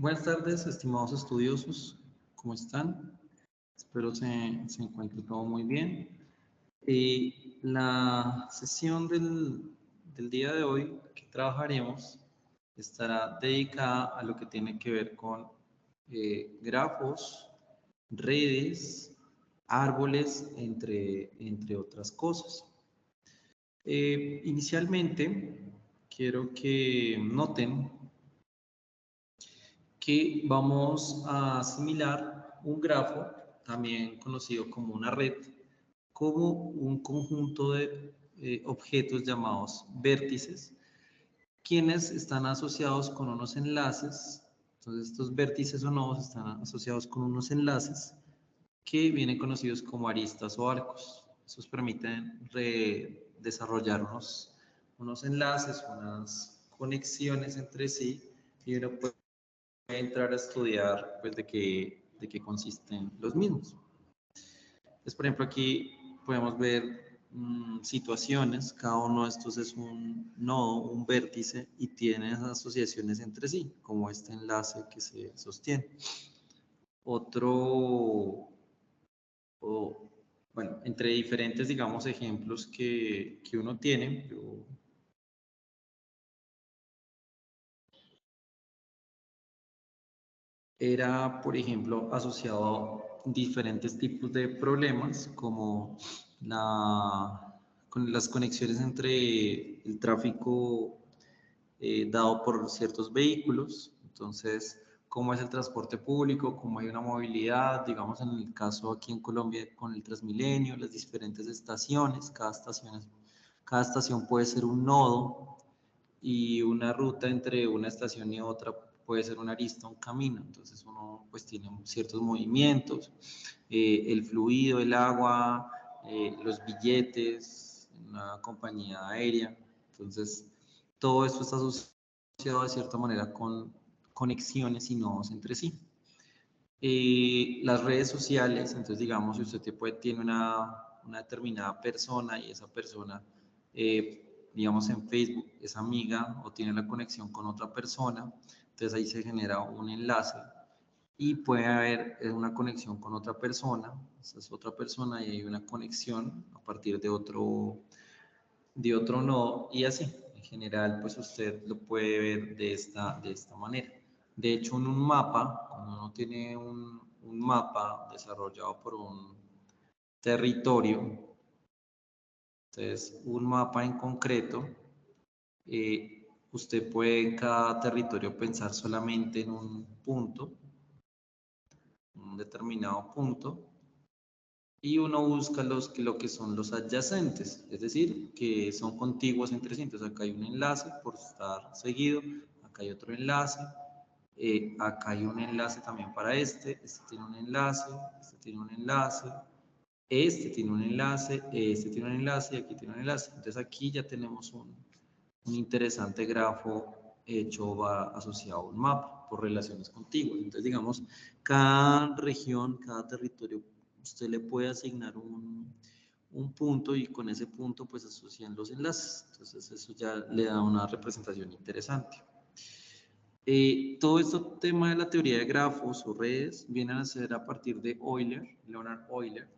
Buenas tardes, estimados estudiosos, ¿cómo están? Espero se encuentre todo muy bien. La sesión del día de hoy que trabajaremos estará dedicada a lo que tiene que ver con grafos, redes, árboles, entre otras cosas. Inicialmente, quiero que noten que vamos a asimilar un grafo, también conocido como una red, como un conjunto de objetos llamados vértices, quienes están asociados con unos enlaces. Entonces, estos vértices o nodos están asociados con unos enlaces que vienen conocidos como aristas o arcos. Esos permiten desarrollar unos enlaces, unas conexiones entre sí, y uno puede entrar a estudiar pues, de qué consisten los mismos. Entonces, por ejemplo, aquí podemos ver situaciones, cada uno de estos es un nodo, un vértice, y tiene esas asociaciones entre sí, como este enlace que se sostiene. Bueno, entre diferentes, digamos, ejemplos que uno tiene, era, por ejemplo, asociado a diferentes tipos de problemas, como con las conexiones entre el tráfico dado por ciertos vehículos. Entonces, cómo es el transporte público, cómo hay una movilidad, digamos en el caso aquí en Colombia con el Transmilenio, las diferentes estaciones, cada estación puede ser un nodo, y una ruta entre una estación y otra puede ser una arista, un camino. Entonces uno pues tiene ciertos movimientos, el fluido, el agua, los billetes, una compañía aérea. Entonces todo esto está asociado de cierta manera con conexiones y nodos entre sí. Las redes sociales, entonces digamos, si usted tiene una determinada persona y esa persona, digamos en Facebook, es amiga o tiene la conexión con otra persona, entonces ahí se genera un enlace y puede haber una conexión con otra persona, esa es otra persona y hay una conexión a partir de otro nodo y así. En general, pues usted lo puede ver de esta manera. De hecho, en un mapa, cuando uno tiene un mapa desarrollado por un territorio, entonces un mapa en concreto, usted puede en cada territorio pensar solamente en un punto, un determinado punto, y uno busca lo que son los adyacentes, es decir, que son contiguos entre sí. Entonces acá hay un enlace por estar seguido, acá hay otro enlace, acá hay un enlace también para este tiene un enlace, este tiene un enlace, este tiene un enlace, este tiene un enlace y aquí tiene un enlace. Entonces aquí ya tenemos un interesante grafo hecho asociado a un mapa por relaciones contiguas. Entonces digamos, cada región, cada territorio, usted le puede asignar un punto y con ese punto pues asocian los enlaces. Entonces eso ya le da una representación interesante. Todo este tema de la teoría de grafos o redes viene a ser a partir de Leonard Euler,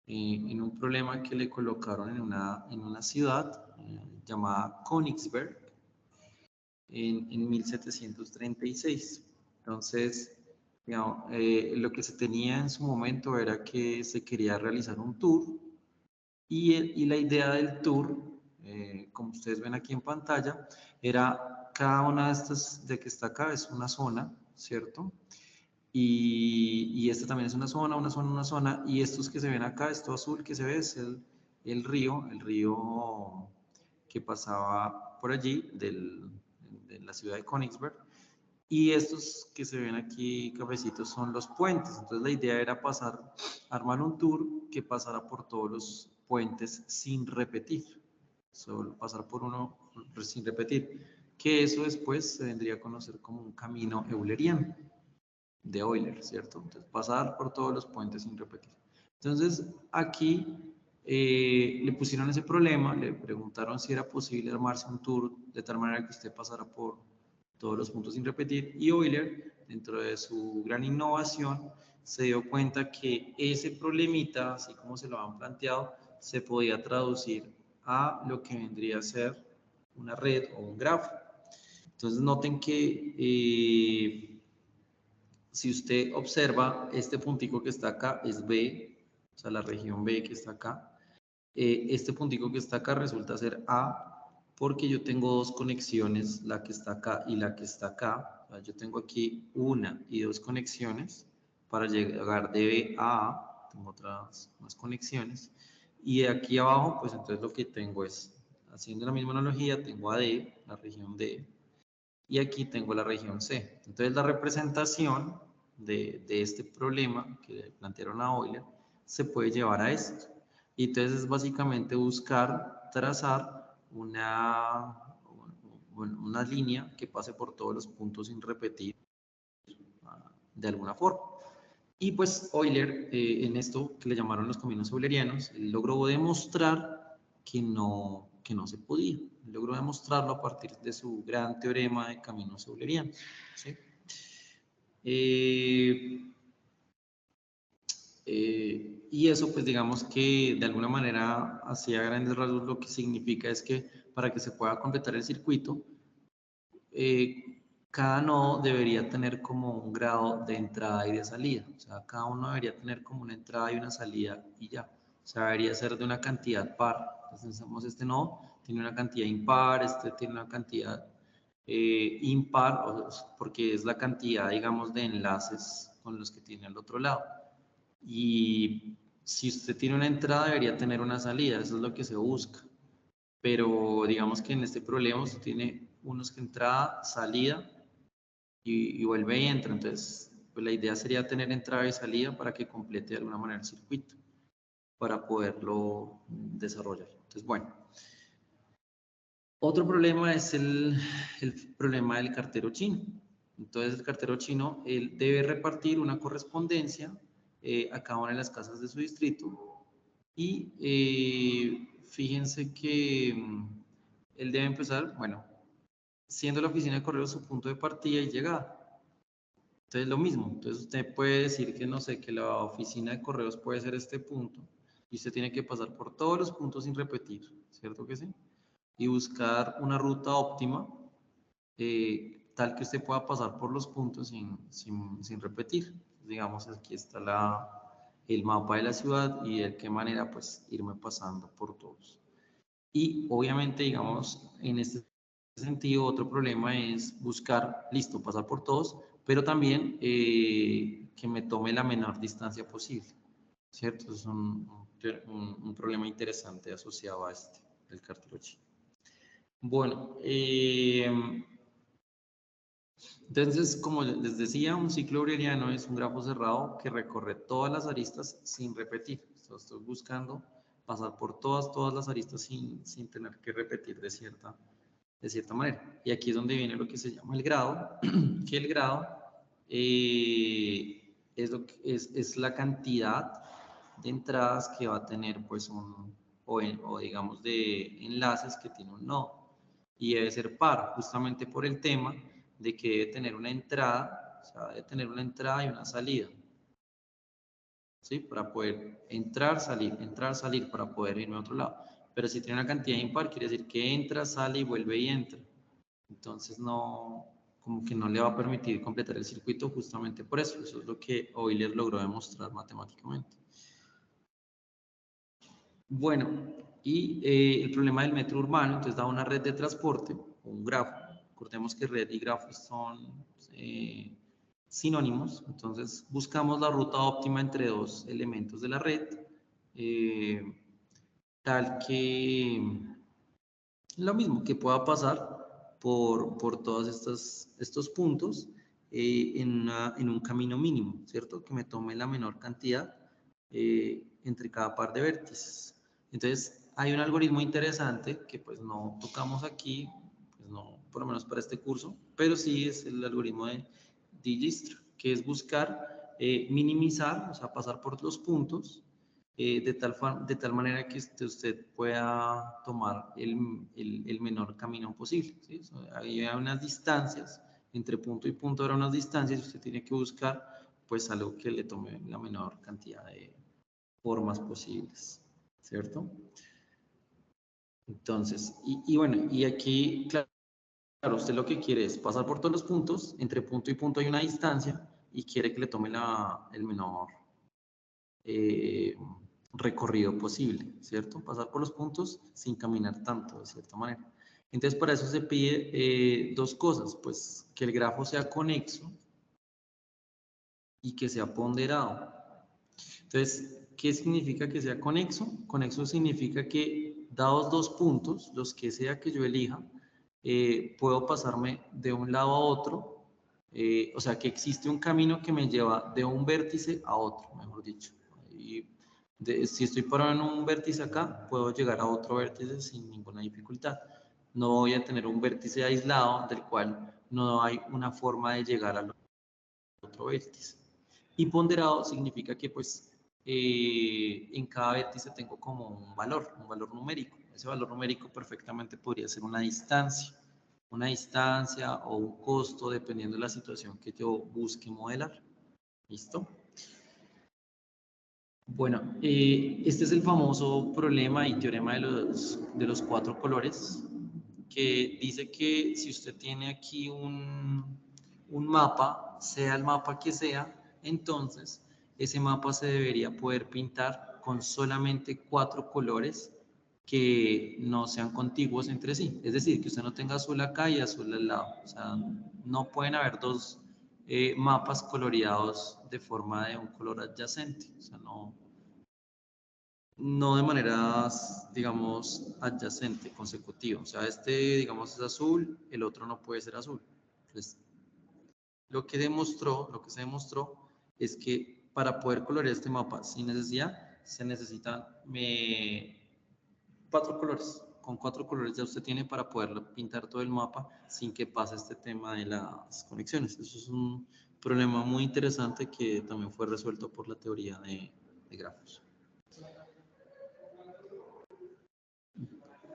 en un problema que le colocaron en una ciudad llamada Königsberg en 1736. Entonces, digamos, lo que se tenía en su momento era que se quería realizar un tour y la idea del tour, como ustedes ven aquí en pantalla, era cada una de estas de que está acá es una zona, ¿cierto? Y esta también es una zona, una zona, y estos que se ven acá, esto azul que se ve es el río que pasaba por allí de la ciudad de Königsberg, y estos que se ven aquí cafecitos son los puentes. Entonces la idea era armar un tour que pasara por todos los puentes sin repetir, solo pasar por uno sin repetir, que eso después se vendría a conocer como un camino euleriano de Euler, ¿cierto? Entonces, pasar por todos los puentes sin repetir. Entonces, aquí le pusieron ese problema, le preguntaron si era posible armarse un tour de tal manera que usted pasara por todos los puntos sin repetir, y Euler dentro de su gran innovación, se dio cuenta que ese problemita, así como se lo han planteado, se podía traducir a lo que vendría a ser una red o un grafo. Entonces noten que si usted observa este puntico que está acá es B, o sea la región B que está acá. Este puntico que está acá resulta ser A porque yo tengo dos conexiones, la que está acá y la que está acá. O sea, yo tengo aquí una y dos conexiones para llegar de B a A. Tengo otras más conexiones. Y de aquí abajo, pues entonces lo que tengo es, haciendo la misma analogía, tengo a D, la región D, y aquí tengo la región C. Entonces la representación de este problema que plantearon a Euler se puede llevar a esto. Y entonces es básicamente buscar trazar una línea que pase por todos los puntos sin repetir de alguna forma. Y pues Euler, en esto que le llamaron los caminos eulerianos, él logró demostrar que no se podía. Él logró demostrarlo a partir de su gran teorema de caminos eulerianos. ¿Sí? Y eso, pues digamos que de alguna manera, hacia grandes rasgos, lo que significa es que para que se pueda completar el circuito, cada nodo debería tener como un grado de entrada y de salida. O sea, cada uno debería tener como una entrada y una salida y ya. O sea, debería ser de una cantidad par. Entonces, este nodo tiene una cantidad impar, este tiene una cantidad impar, porque es la cantidad, digamos, de enlaces con los que tiene al otro lado. Y si usted tiene una entrada, debería tener una salida. Eso es lo que se busca. Pero digamos que en este problema usted tiene unos que entrada, salida y vuelve y entra. Entonces, pues la idea sería tener entrada y salida para que complete de alguna manera el circuito, para poderlo desarrollar. Entonces, bueno. Otro problema es el problema del cartero chino. Entonces, el cartero chino, él debe repartir una correspondencia a cada una de las casas de su distrito y fíjense que él debe empezar, bueno, siendo la oficina de correos su punto de partida y llegada. Entonces, lo mismo. Entonces, usted puede decir que, no sé, que la oficina de correos puede ser este punto y usted tiene que pasar por todos los puntos sin repetir, ¿cierto que sí? Y buscar una ruta óptima tal que usted pueda pasar por los puntos sin repetir. Digamos, aquí está el mapa de la ciudad y de qué manera pues irme pasando por todos. Y obviamente, digamos, en este sentido, otro problema es buscar, listo, pasar por todos, pero también que me tome la menor distancia posible, ¿cierto? Es un problema interesante asociado a este, del cartero chino. Bueno, entonces, como les decía, un ciclo euleriano es un grafo cerrado que recorre todas las aristas sin repetir. Estoy buscando pasar por todas las aristas sin tener que repetir de cierta manera. Y aquí es donde viene lo que se llama el grado, que el grado es la cantidad de entradas que va a tener pues o digamos de enlaces que tiene un nodo. Y debe ser par, justamente por el tema de que debe tener una entrada, o sea, debe tener una entrada y una salida. ¿Sí? Para poder entrar, salir, para poder irme a otro lado. Pero si tiene una cantidad impar, quiere decir que entra, sale y vuelve y entra. Entonces no, como que no le va a permitir completar el circuito justamente por eso. Eso es lo que Euler logró demostrar matemáticamente. Bueno, y el problema del metro urbano, entonces da una red de transporte, un grafo. Recordemos que red y grafo son sinónimos, entonces buscamos la ruta óptima entre dos elementos de la red, tal que lo mismo, que pueda pasar por todos estos puntos en un camino mínimo, ¿cierto? Que me tome la menor cantidad entre cada par de vértices. Entonces, hay un algoritmo interesante que pues no tocamos aquí, pues no, por lo menos para este curso, pero sí es el algoritmo de Dijkstra, que es buscar minimizar, o sea, pasar por los puntos de tal manera que usted pueda tomar el menor camino posible. ¿Sí? Hay unas distancias Entre punto y punto habrá unas distancias y usted tiene que buscar pues algo que le tome la menor cantidad de formas posibles, ¿cierto? Entonces, bueno, y aquí, claro, usted lo que quiere es pasar por todos los puntos, entre punto y punto hay una distancia y quiere que le tome el menor recorrido posible, ¿cierto? Pasar por los puntos sin caminar tanto, de cierta manera. Entonces, para eso se pide dos cosas, pues que el grafo sea conexo y que sea ponderado. Entonces, ¿qué significa que sea conexo? Conexo significa que dados dos puntos, los que sea que yo elija, puedo pasarme de un lado a otro, o sea, que existe un camino que me lleva de un vértice a otro, mejor dicho. Y si estoy parado en un vértice acá, puedo llegar a otro vértice sin ninguna dificultad. No voy a tener un vértice aislado del cual no hay una forma de llegar al otro vértice. Y ponderado significa que pues en cada vértice tengo como un valor numérico. Ese valor numérico perfectamente podría ser una distancia o un costo dependiendo de la situación que yo busque modelar. ¿Listo? Bueno, este es el famoso problema y teorema de los cuatro colores, que dice que si usted tiene aquí un mapa, sea el mapa que sea, entonces ese mapa se debería poder pintar con solamente cuatro colores que no sean contiguos entre sí. Es decir, que usted no tenga azul acá y azul al lado. O sea, no pueden haber dos mapas coloreados de forma de un color adyacente. O sea, no de manera, digamos, adyacente, consecutiva. O sea, este, digamos, es azul, el otro no puede ser azul. Entonces, lo que se demostró es que para poder colorear este mapa sin necesidad, se necesitan cuatro colores. Con cuatro colores ya usted tiene para poderlo pintar todo el mapa sin que pase este tema de las conexiones. Eso es un problema muy interesante que también fue resuelto por la teoría de grafos.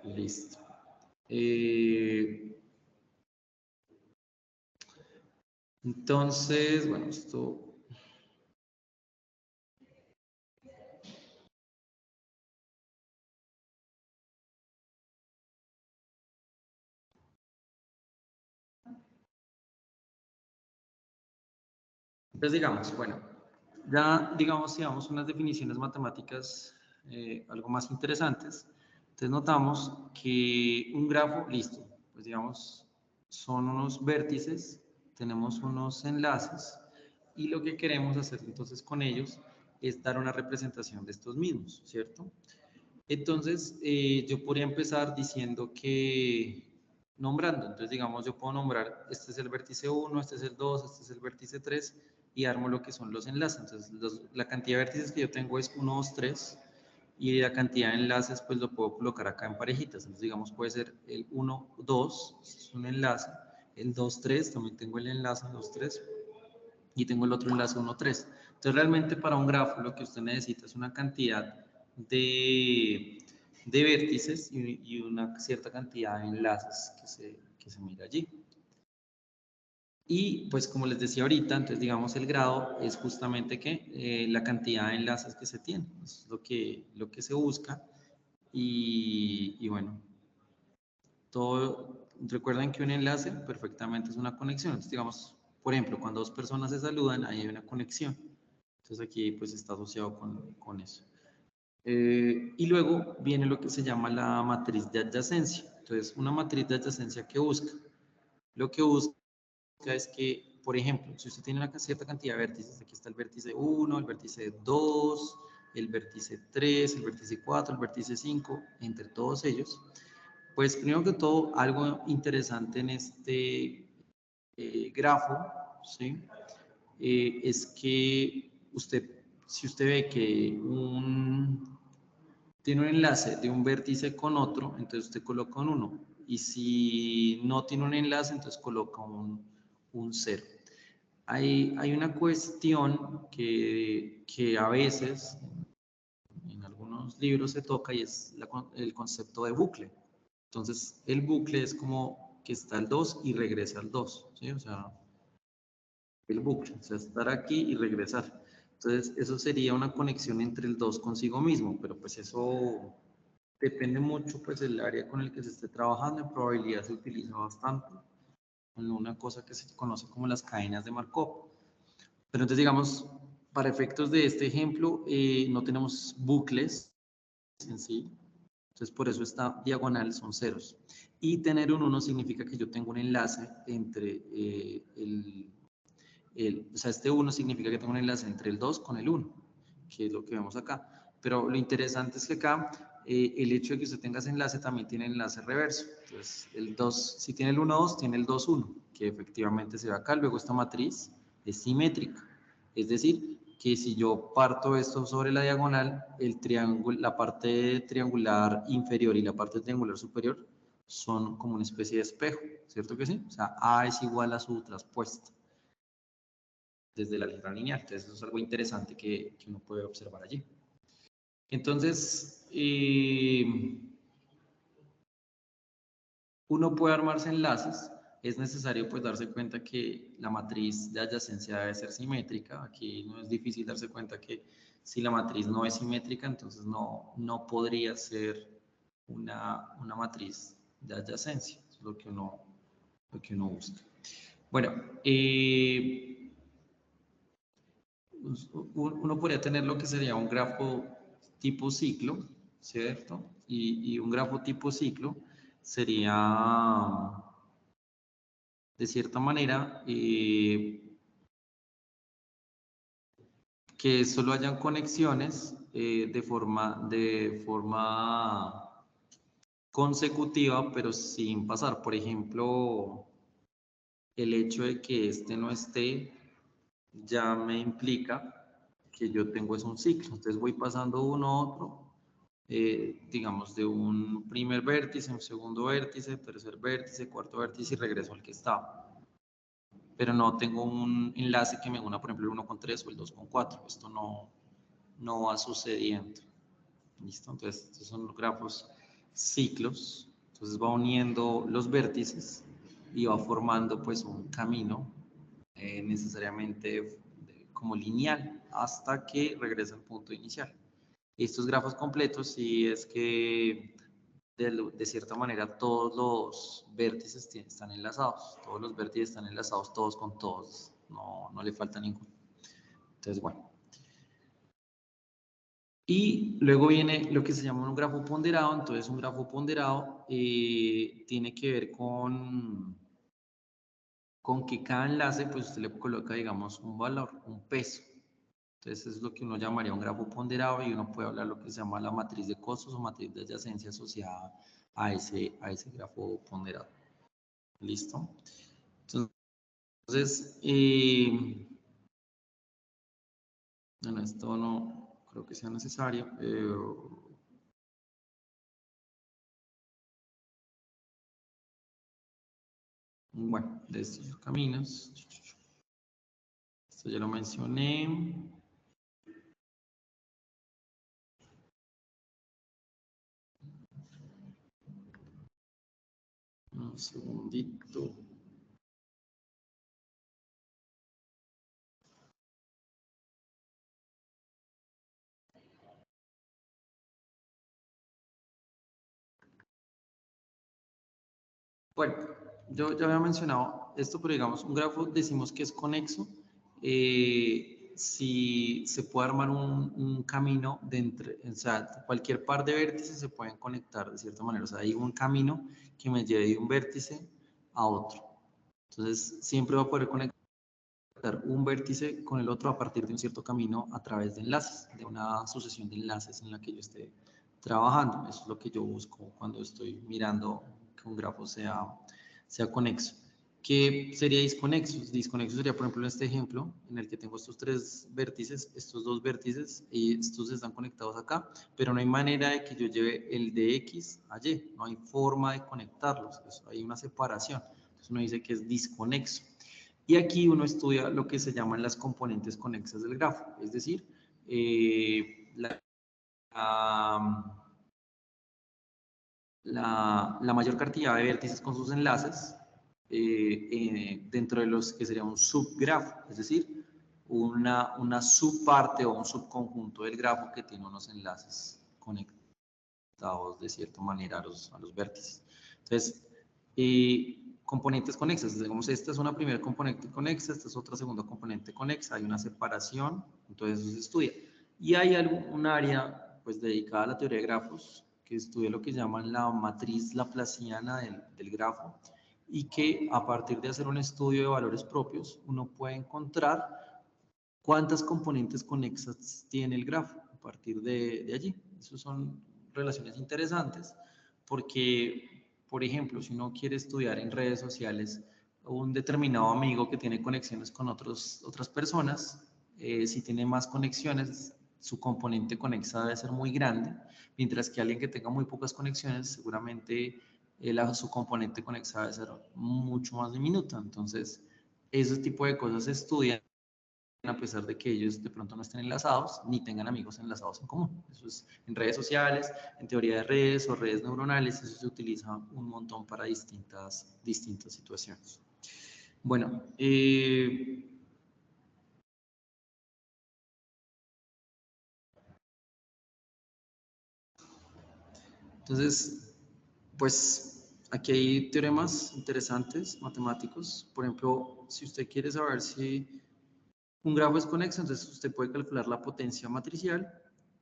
Listo. Entonces, bueno, esto... Entonces, digamos, bueno, ya digamos, si damos unas definiciones matemáticas algo más interesantes, entonces notamos que un grafo, listo, pues digamos, son unos vértices, tenemos unos enlaces, y lo que queremos hacer entonces con ellos es dar una representación de estos mismos, ¿cierto? Entonces, yo podría empezar diciendo que, nombrando, entonces digamos, yo puedo nombrar, este es el vértice 1, este es el 2, este es el vértice 3, y armo lo que son los enlaces. Entonces, la cantidad de vértices que yo tengo es 1, 2, 3, y la cantidad de enlaces, pues lo puedo colocar acá en parejitas. Entonces, digamos, puede ser el 1, 2, es un enlace, el 2, 3, también tengo el enlace 2, 3, y tengo el otro enlace 1, 3. Entonces, realmente para un grafo lo que usted necesita es una cantidad de vértices y una cierta cantidad de enlaces que se mira allí. Y pues como les decía ahorita, entonces digamos el grado es justamente que la cantidad de enlaces que se tiene, es lo que se busca y bueno, todo, recuerden que un enlace perfectamente es una conexión, entonces digamos, por ejemplo, cuando dos personas se saludan, ahí hay una conexión, entonces aquí pues está asociado con eso. Y luego viene lo que se llama la matriz de adyacencia. Entonces, una matriz de adyacencia que busca. Lo que busca es que, por ejemplo, si usted tiene una cierta cantidad de vértices, aquí está el vértice 1, el vértice 2, el vértice 3, el vértice 4, el vértice 5, entre todos ellos, pues primero que todo, algo interesante en este grafo, ¿sí? Es que si usted ve que tiene un enlace de un vértice con otro, entonces usted coloca un 1. Y si no tiene un enlace, entonces coloca un 0. Hay una cuestión que a veces en algunos libros se toca y es el concepto de bucle. Entonces, el bucle es como que está el 2 y regresa al 2, ¿sí? O sea, el bucle, o sea, estar aquí y regresar. Entonces, eso sería una conexión entre el 2 consigo mismo, pero pues eso depende mucho pues del área con el que se esté trabajando. En probabilidad se utiliza bastante en una cosa que se conoce como las cadenas de Markov. Pero entonces, digamos, para efectos de este ejemplo, no tenemos bucles en sí. Entonces, por eso esta diagonal son ceros. Y tener un 1 significa que yo tengo un enlace entre o sea, este 1 significa que tengo un enlace entre el 2 con el 1, que es lo que vemos acá. Pero lo interesante es que acá, el hecho de que usted tenga ese enlace también tiene enlace reverso. Entonces, el 2, si tiene el 1, 2, tiene el 2, 1, que efectivamente se ve acá. Luego esta matriz es simétrica. Es decir, que si yo parto esto sobre la diagonal, el triángulo, la parte triangular inferior y la parte triangular superior son como una especie de espejo, ¿cierto que sí? O sea, A es igual a su traspuesta desde la álgebra lineal. Entonces, eso es algo interesante que uno puede observar allí. Entonces, uno puede armarse enlaces. Es necesario pues darse cuenta que la matriz de adyacencia debe ser simétrica. Aquí no es difícil darse cuenta que si la matriz no es simétrica, entonces no podría ser una matriz de adyacencia. Eso es lo que uno busca. Bueno, uno podría tener lo que sería un grafo tipo ciclo, ¿cierto? Y un grafo tipo ciclo sería, de cierta manera, que solo hayan conexiones de forma consecutiva, pero sin pasar. Por ejemplo, el hecho de que este no esté ya me implica que yo tengo es un ciclo. Entonces voy pasando uno a otro, digamos, de un primer vértice, un segundo vértice, tercer vértice, cuarto vértice y regreso al que estaba. Pero no tengo un enlace que me una, por ejemplo, el 1 con 3 o el 2 con 4. Esto no va sucediendo. ¿Listo? Entonces, estos son los grafos ciclos. Entonces va uniendo los vértices y va formando pues un camino necesariamente como lineal hasta que regresa al punto inicial. Estos grafos completos sí es que de cierta manera todos los vértices están enlazados, todos los vértices están enlazados todos con todos, no le falta ninguno. Entonces, bueno. Y luego viene lo que se llama un grafo ponderado. Entonces, un grafo ponderado tiene que ver con que cada enlace, pues usted le coloca, digamos, un valor, un peso. Entonces, es lo que uno llamaría un grafo ponderado y uno puede hablar lo que se llama la matriz de costos o matriz de adyacencia asociada a ese grafo ponderado. ¿Listo? Entonces, bueno, esto no creo que sea necesario. Bueno, de estos caminos. Esto ya lo mencioné. Un segundito. Bueno, yo ya había mencionado esto, pero digamos, un grafo decimos que es conexo. Si se puede armar un camino de entre, o sea, cualquier par de vértices se pueden conectar de cierta manera. O sea, hay un camino que me lleve de un vértice a otro. Entonces, siempre va a poder conectar un vértice con el otro a partir de un cierto camino a través de enlaces, de una sucesión de enlaces en la que yo esté trabajando. Eso es lo que yo busco cuando estoy mirando que un grafo sea conexo. ¿Qué sería disconexo? Disconexo sería, por ejemplo, en este ejemplo, en el que tengo estos tres vértices, estos dos vértices, y estos están conectados acá, pero no hay manera de que yo lleve el de X a Y, no hay forma de conectarlos, hay una separación. Entonces uno dice que es disconexo. Y aquí uno estudia lo que se llaman las componentes conexas del grafo, es decir, la la mayor cantidad de vértices con sus enlaces dentro de los que sería un subgrafo, es decir, una subparte o un subconjunto del grafo que tiene unos enlaces conectados de cierta manera a los vértices. Entonces, componentes conexas, digamos, esta es una primera componente conexa, esta es otra segunda componente conexa, hay una separación, entonces eso se estudia. Y hay un área pues dedicada a la teoría de grafos que estudia lo que llaman la matriz laplaciana del grafo y que a partir de hacer un estudio de valores propios uno puede encontrar cuántas componentes conexas tiene el grafo a partir de allí. Esas son relaciones interesantes porque, por ejemplo, si uno quiere estudiar en redes sociales un determinado amigo que tiene conexiones con otras personas, si tiene más conexiones, su componente conexa debe ser muy grande, mientras que alguien que tenga muy pocas conexiones, seguramente su componente conexa debe ser mucho más diminuta. Entonces, ese tipo de cosas se estudian a pesar de que ellos de pronto no estén enlazados ni tengan amigos enlazados en común. Eso es en redes sociales, en teoría de redes o redes neuronales, eso se utiliza un montón para distintas situaciones. Bueno, entonces, pues aquí hay teoremas interesantes, matemáticos. Por ejemplo, si usted quiere saber si un grafo es conexo, entonces usted puede calcular la potencia matricial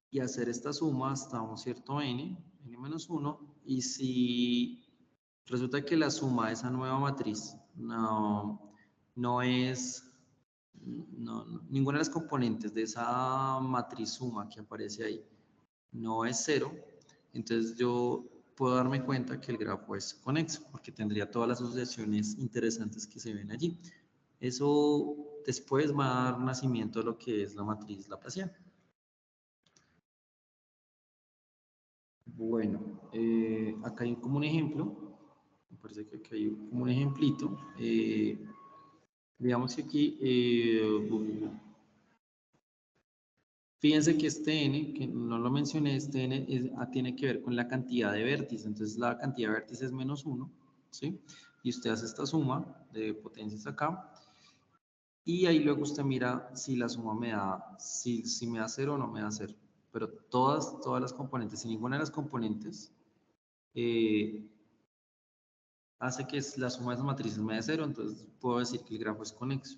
y hacer esta suma hasta un cierto n menos 1, y si resulta que la suma de esa nueva matriz no es, ninguna de las componentes de esa matriz suma que aparece ahí no es 0, entonces yo puedo darme cuenta que el grafo es conexo, porque tendría todas las asociaciones interesantes que se ven allí. Eso después va a dar nacimiento a lo que es la matriz laplaciana. Bueno, acá hay como un ejemplo, me parece que aquí hay como un ejemplito. Digamos que aquí, fíjense que este n, que no lo mencioné, este n tiene que ver con la cantidad de vértices, entonces la cantidad de vértices es menos 1, ¿sí? Y usted hace esta suma de potencias acá, y ahí luego usted mira si la suma me da, si me da 0 o no me da 0. Pero todas las componentes, si ninguna de las componentes hace que la suma de esas matrices me dé 0, entonces puedo decir que el grafo es conexo.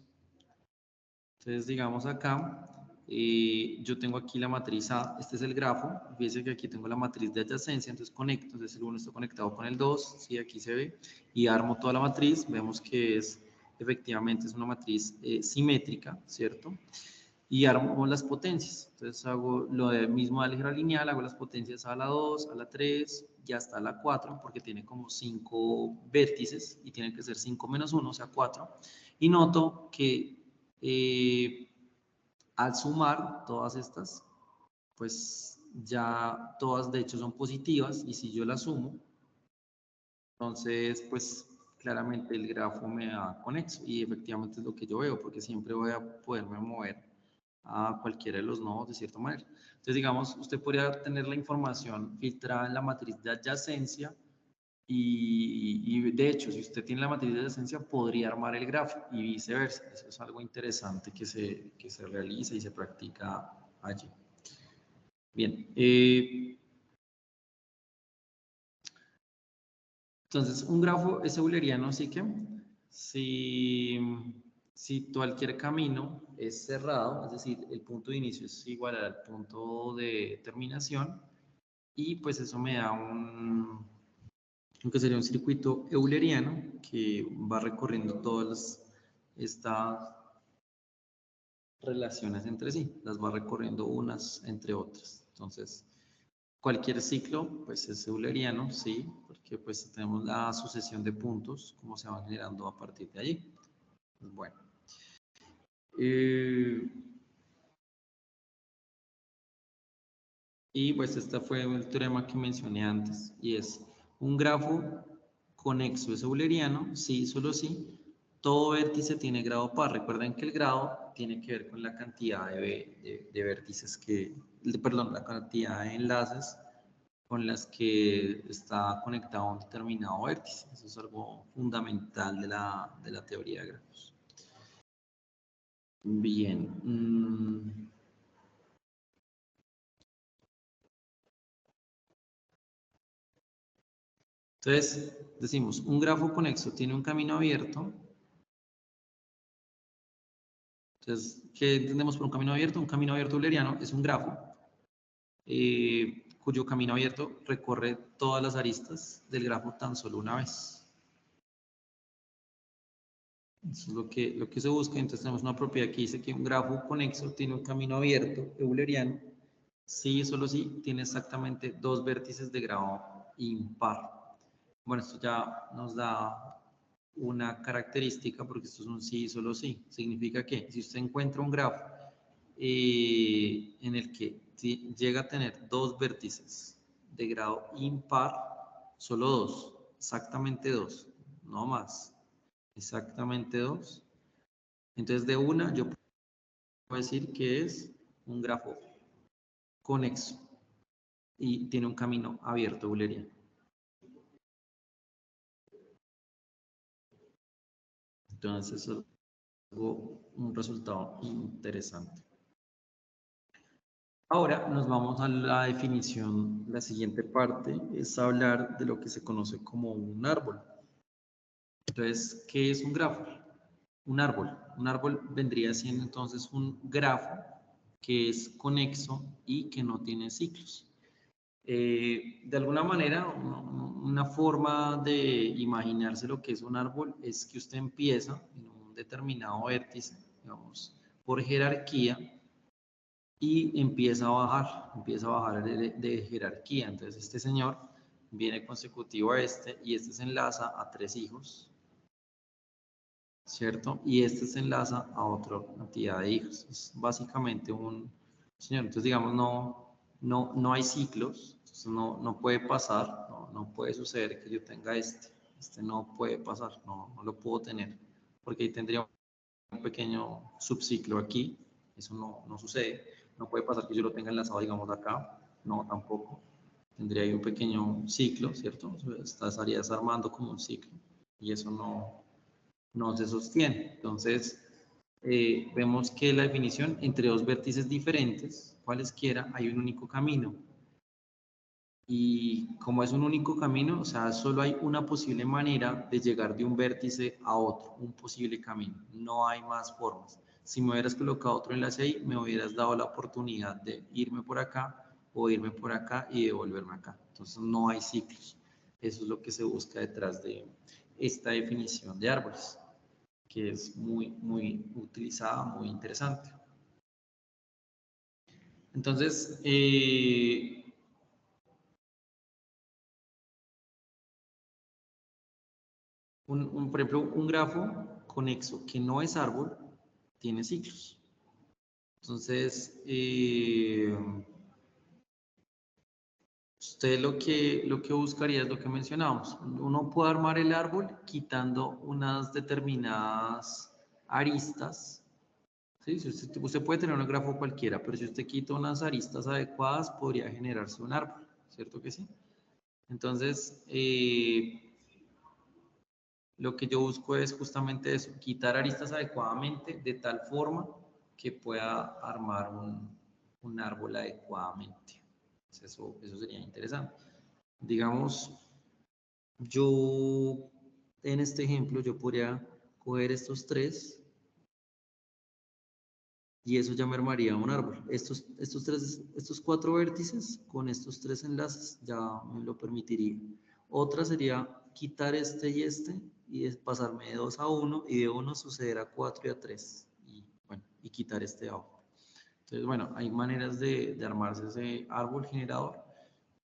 Entonces, digamos acá, yo tengo aquí la matriz A, este es el grafo, fíjense que aquí tengo la matriz de adyacencia, entonces conecto, entonces el 1 está conectado con el 2, ¿sí? Aquí se ve, y armo toda la matriz, vemos que efectivamente es una matriz simétrica, ¿cierto? Y armo las potencias, entonces hago lo de mismo álgebra lineal, hago las potencias a la 2, a la 3 y hasta a la 4, porque tiene como 5 vértices y tiene que ser 5 menos 1, o sea 4, y noto que al sumar todas estas, pues ya todas de hecho son positivas, y si yo las sumo, entonces pues claramente el grafo me da conexo, y efectivamente es lo que yo veo, porque siempre voy a poderme mover a cualquiera de los nodos de cierta manera. Entonces, digamos, usted podría tener la información filtrada en la matriz de adyacencia, y de hecho, si usted tiene la matriz de adyacencia, podría armar el grafo y viceversa. Eso es algo interesante que se realiza y se practica allí. Bien. Entonces, un grafo es euleriano, así que si cualquier camino es cerrado, es decir, el punto de inicio es igual al punto de terminación, y pues eso me da lo que sería un circuito euleriano que va recorriendo todas estas relaciones entre sí, las va recorriendo unas entre otras. Entonces, cualquier ciclo, pues es euleriano, sí, porque pues tenemos la sucesión de puntos, como se van generando a partir de allí. Pues bueno. Y pues este fue el teorema que mencioné antes, y es un grafo conexo es euleriano, sí, solo sí. Todo vértice tiene grado par. Recuerden que el grado tiene que ver con la cantidad de vértices perdón, la cantidad de enlaces con las que está conectado a un determinado vértice. Eso es algo fundamental de la teoría de grafos. Bien. Entonces, decimos, un grafo conexo tiene un camino abierto. Entonces, ¿qué entendemos por un camino abierto? Un camino abierto euleriano es un grafo cuyo camino abierto recorre todas las aristas del grafo tan solo una vez. Eso es lo que se busca. Entonces tenemos una propiedad que dice que un grafo conexo tiene un camino abierto euleriano si y solo si tiene exactamente dos vértices de grado impar. Bueno, esto ya nos da una característica porque esto es un sí y solo sí. Significa que si usted encuentra un grafo en el que llega a tener dos vértices de grado impar, solo dos, exactamente dos, no más, exactamente dos. Entonces de una yo puedo decir que es un grafo conexo y tiene un camino abierto euleriano. Entonces eso es un resultado interesante. Ahora nos vamos a la definición. La siguiente parte es hablar de lo que se conoce como un árbol. Entonces, ¿qué es un grafo? Un árbol. Un árbol vendría siendo entonces un grafo que es conexo y que no tiene ciclos. De alguna manera, una forma de imaginarse lo que es un árbol es que usted empieza en un determinado vértice, digamos, por jerarquía, y empieza a bajar de jerarquía. Entonces, este señor viene consecutivo a este y este se enlaza a tres hijos, ¿cierto? Y este se enlaza a otra cantidad de hijos. Es básicamente un señor. Entonces, digamos, no hay ciclos, entonces no puede pasar, no puede suceder que yo tenga este no puede pasar, no lo puedo tener, porque ahí tendría un pequeño subciclo aquí, eso no sucede, no puede pasar que yo lo tenga enlazado, digamos, acá, no, tampoco. Tendría ahí un pequeño ciclo, ¿cierto? Estaría desarmando como un ciclo, y eso no se sostiene. Entonces, vemos que la definición entre dos vértices diferentes, cualesquiera, hay un único camino. Y como es un único camino, o sea, solo hay una posible manera de llegar de un vértice a otro, un posible camino. No hay más formas. Si me hubieras colocado otro enlace ahí, me hubieras dado la oportunidad de irme por acá o irme por acá y devolverme acá. Entonces, no hay ciclos. Eso es lo que se busca detrás de esta definición de árboles, que es muy utilizada, muy interesante. Entonces, por ejemplo, un grafo conexo que no es árbol tiene ciclos. Entonces, usted lo que buscaría es lo que mencionamos. Uno puede armar el árbol quitando unas determinadas aristas. ¿Sí? Si usted puede tener un grafo cualquiera, pero si usted quita unas aristas adecuadas, podría generarse un árbol, ¿cierto que sí? Entonces, lo que yo busco es justamente eso, quitar aristas adecuadamente de tal forma que pueda armar un árbol adecuadamente. Eso sería interesante. Digamos, yo en este ejemplo, yo podría coger estos tres y eso ya me armaría un árbol. Estos cuatro vértices con estos tres enlaces ya me lo permitiría. Otra sería quitar este y pasarme de 2 a 1 y de 1 suceder a 4 y a 3 y, bueno, y quitar este de abajo. Entonces, bueno, hay maneras de armarse ese árbol generador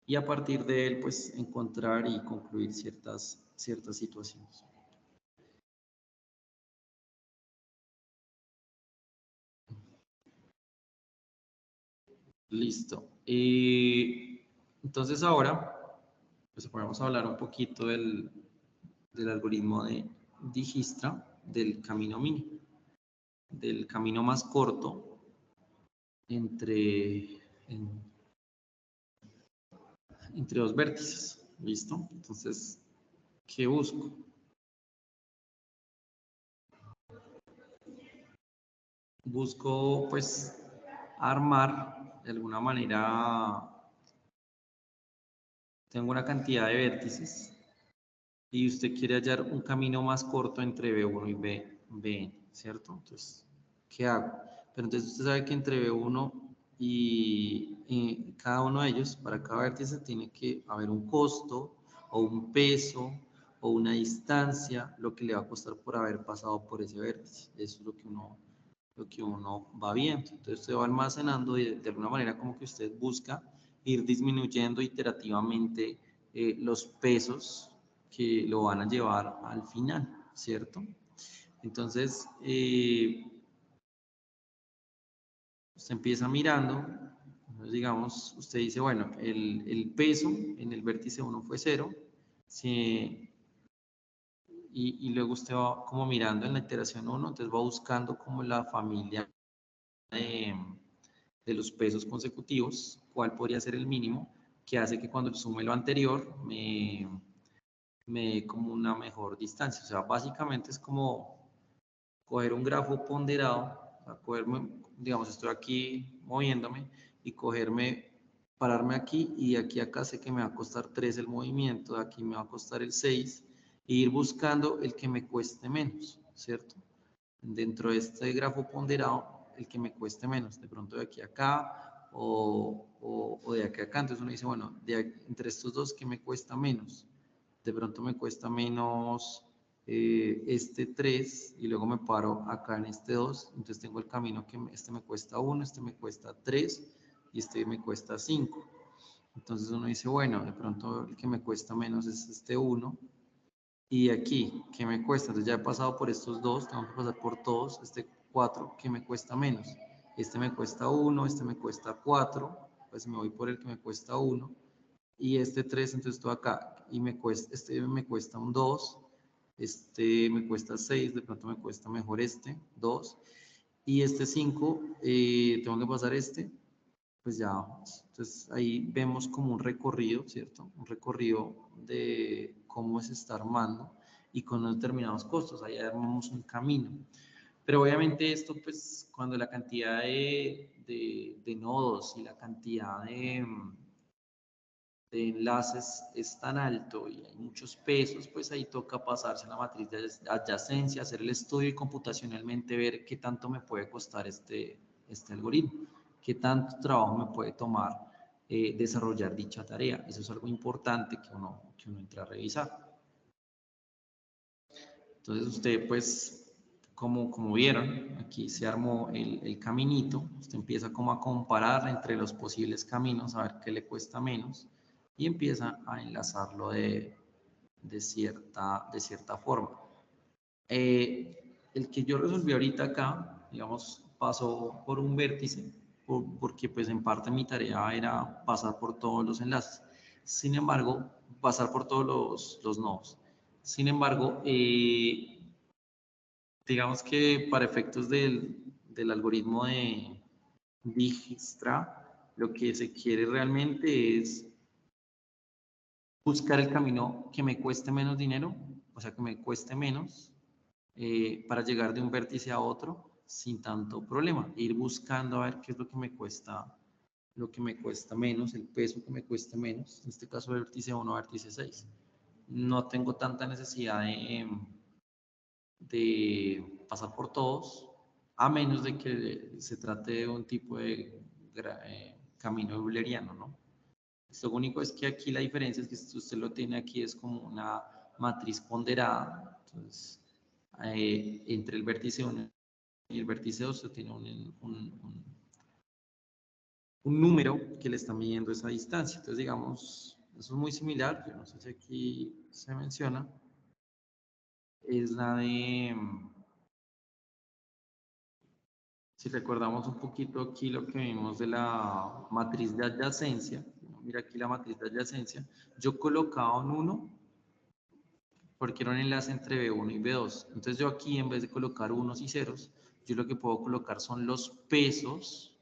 y a partir de él, pues, encontrar y concluir ciertas situaciones. Listo. Entonces ahora, pues vamos a hablar un poquito del algoritmo de Dijkstra, del camino mínimo, del camino más corto entre entre dos vértices. ¿Listo? Entonces, ¿qué busco? Busco, pues, armar de alguna manera. Tengo una cantidad de vértices y usted quiere hallar un camino más corto entre B1 y Bn, ¿cierto? Entonces, ¿qué hago? Pero entonces usted sabe que entre B1 y cada uno de ellos, para cada vértice, tiene que haber un costo o un peso o una distancia, lo que le va a costar por haber pasado por ese vértice. Eso es lo que uno va viendo. Entonces usted va almacenando y de alguna manera como que usted busca ir disminuyendo iterativamente los pesos que lo van a llevar al final, ¿cierto? Entonces, usted empieza mirando, digamos, usted dice, bueno, el peso en el vértice 1 fue 0, y luego usted va como mirando en la iteración 1, entonces va buscando como la familia de los pesos consecutivos, cuál podría ser el mínimo, que hace que cuando sume lo anterior me dé como una mejor distancia. O sea, básicamente es como coger un grafo ponderado, cogerme, digamos, estoy aquí moviéndome y pararme aquí y de aquí a acá sé que me va a costar 3 el movimiento, de aquí me va a costar el 6 e ir buscando el que me cueste menos, ¿cierto? Dentro de este grafo ponderado, el que me cueste menos, de pronto de aquí a acá o de aquí a acá. Entonces uno dice, bueno, entre estos dos, ¿qué me cuesta menos? De pronto me cuesta menos este 3 y luego me paro acá en este 2, entonces tengo el camino que este me cuesta 1, este me cuesta 3 y este me cuesta 5. Entonces uno dice, bueno, de pronto el que me cuesta menos es este 1 y aquí, ¿qué me cuesta? Entonces ya he pasado por estos dos, tengo que pasar por todos, este 4, ¿qué me cuesta menos? Este me cuesta 1, este me cuesta 4, pues me voy por el que me cuesta 1 y este 3, entonces estoy acá y este me cuesta un 2, este me cuesta 6, de pronto me cuesta mejor este 2 y este 5, tengo que pasar este, pues ya vamos. Entonces ahí vemos como un recorrido, ¿cierto? Un recorrido de cómo se está armando y con unos determinados costos, ahí armamos un camino. Pero obviamente esto, pues, cuando la cantidad de nodos y la cantidad de enlaces es tan alto y hay muchos pesos, pues ahí toca pasarse a la matriz de adyacencia, hacer el estudio y computacionalmente ver qué tanto me puede costar este algoritmo, qué tanto trabajo me puede tomar desarrollar dicha tarea. Eso es algo importante que uno entra a revisar. Entonces usted, pues, como vieron, aquí se armó el caminito, usted empieza como a comparar entre los posibles caminos, a ver qué le cuesta menos, y empieza a enlazarlo de cierta forma. El que yo resolví ahorita acá, digamos, pasó por un vértice, porque pues en parte mi tarea era pasar por todos los enlaces. Sin embargo, pasar por todos los nodos. Sin embargo, digamos que para efectos del algoritmo de Dijkstra, lo que se quiere realmente es buscar el camino que me cueste menos dinero, o sea, que me cueste menos para llegar de un vértice a otro sin tanto problema. Ir buscando a ver qué es lo que me cuesta menos, el peso que me cuesta menos, en este caso vértice 1 a vértice 6. No tengo tanta necesidad de pasar por todos, a menos de que se trate de un tipo de camino euleriano, ¿no? Lo único es que aquí la diferencia es que si usted lo tiene aquí es como una matriz ponderada, entonces entre el vértice 1 y el vértice 2 usted tiene un número que le está midiendo esa distancia, entonces digamos, eso es muy similar, yo no sé si aquí se menciona, es la de, si recordamos un poquito aquí lo que vimos de la matriz de adyacencia, mira aquí la matriz de adyacencia, yo colocaba un 1 porque era un enlace entre B1 y B2. Entonces yo aquí en vez de colocar unos y ceros, yo lo que puedo colocar son los pesos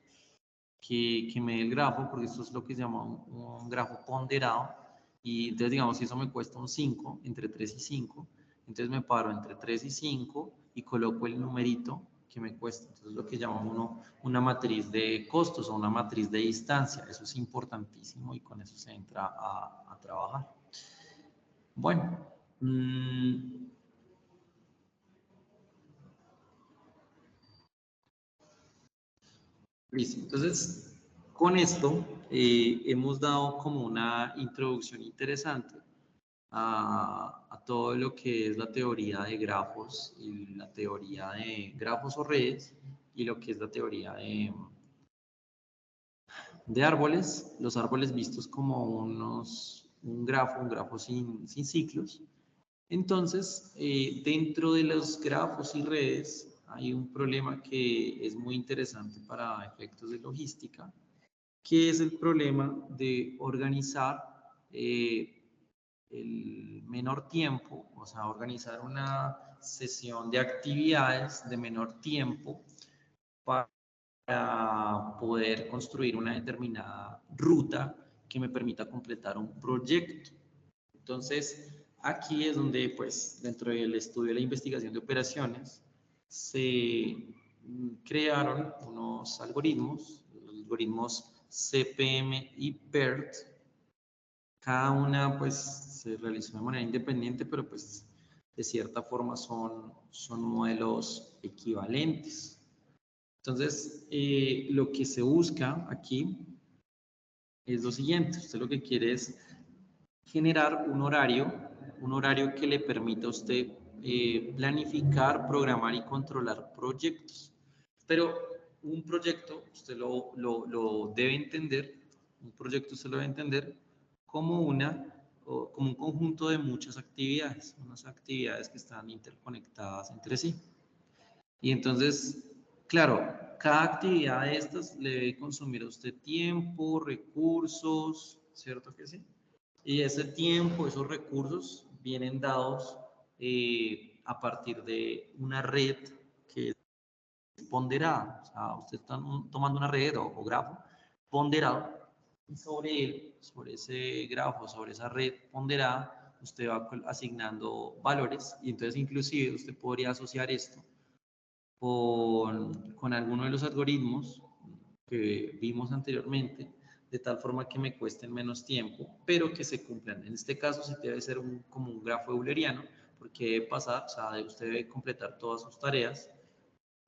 que me dé el grafo, porque esto es lo que se llama un grafo ponderado, y entonces digamos si eso me cuesta un 5, entre 3 y 5, entonces me paro entre 3 y 5 y coloco el numerito que me cuesta. Entonces lo que llama uno una matriz de costos o una matriz de distancia, eso es importantísimo y con eso se entra a trabajar. Bueno, listo. Entonces, con esto hemos dado como una introducción interesante a todo lo que es la teoría de grafos y la teoría de grafos o redes y lo que es la teoría de árboles, los árboles vistos como un grafo sin ciclos. Entonces, dentro de los grafos y redes hay un problema que es muy interesante para efectos de logística, que es el problema de organizar el menor tiempo, o sea, organizar una sesión de actividades de menor tiempo para poder construir una determinada ruta que me permita completar un proyecto. Entonces, aquí es donde, pues, dentro del estudio de la investigación de operaciones, se crearon unos algoritmos, los algoritmos CPM y PERT. Cada una, pues, se realizó de manera independiente, pero, pues, de cierta forma son modelos equivalentes. Entonces, lo que se busca aquí es lo siguiente. Usted lo que quiere es generar un horario que le permita a usted planificar, programar y controlar proyectos. Pero un proyecto, usted lo debe entender, un proyecto usted lo debe entender como, como un conjunto de muchas actividades, unas actividades que están interconectadas entre sí. Y entonces, claro, cada actividad de estas le debe consumir a usted tiempo, recursos, ¿cierto que sí? Y ese tiempo, esos recursos vienen dados a partir de una red que es ponderada. O sea, usted está tomando una red o grafo ponderado y sobre él, sobre ese grafo, sobre esa red ponderada, usted va asignando valores y entonces inclusive usted podría asociar esto con alguno de los algoritmos que vimos anteriormente, de tal forma que me cuesten menos tiempo, pero que se cumplan. En este caso sí debe ser como un grafo euleriano, porque debe pasar, o sea, usted debe completar todas sus tareas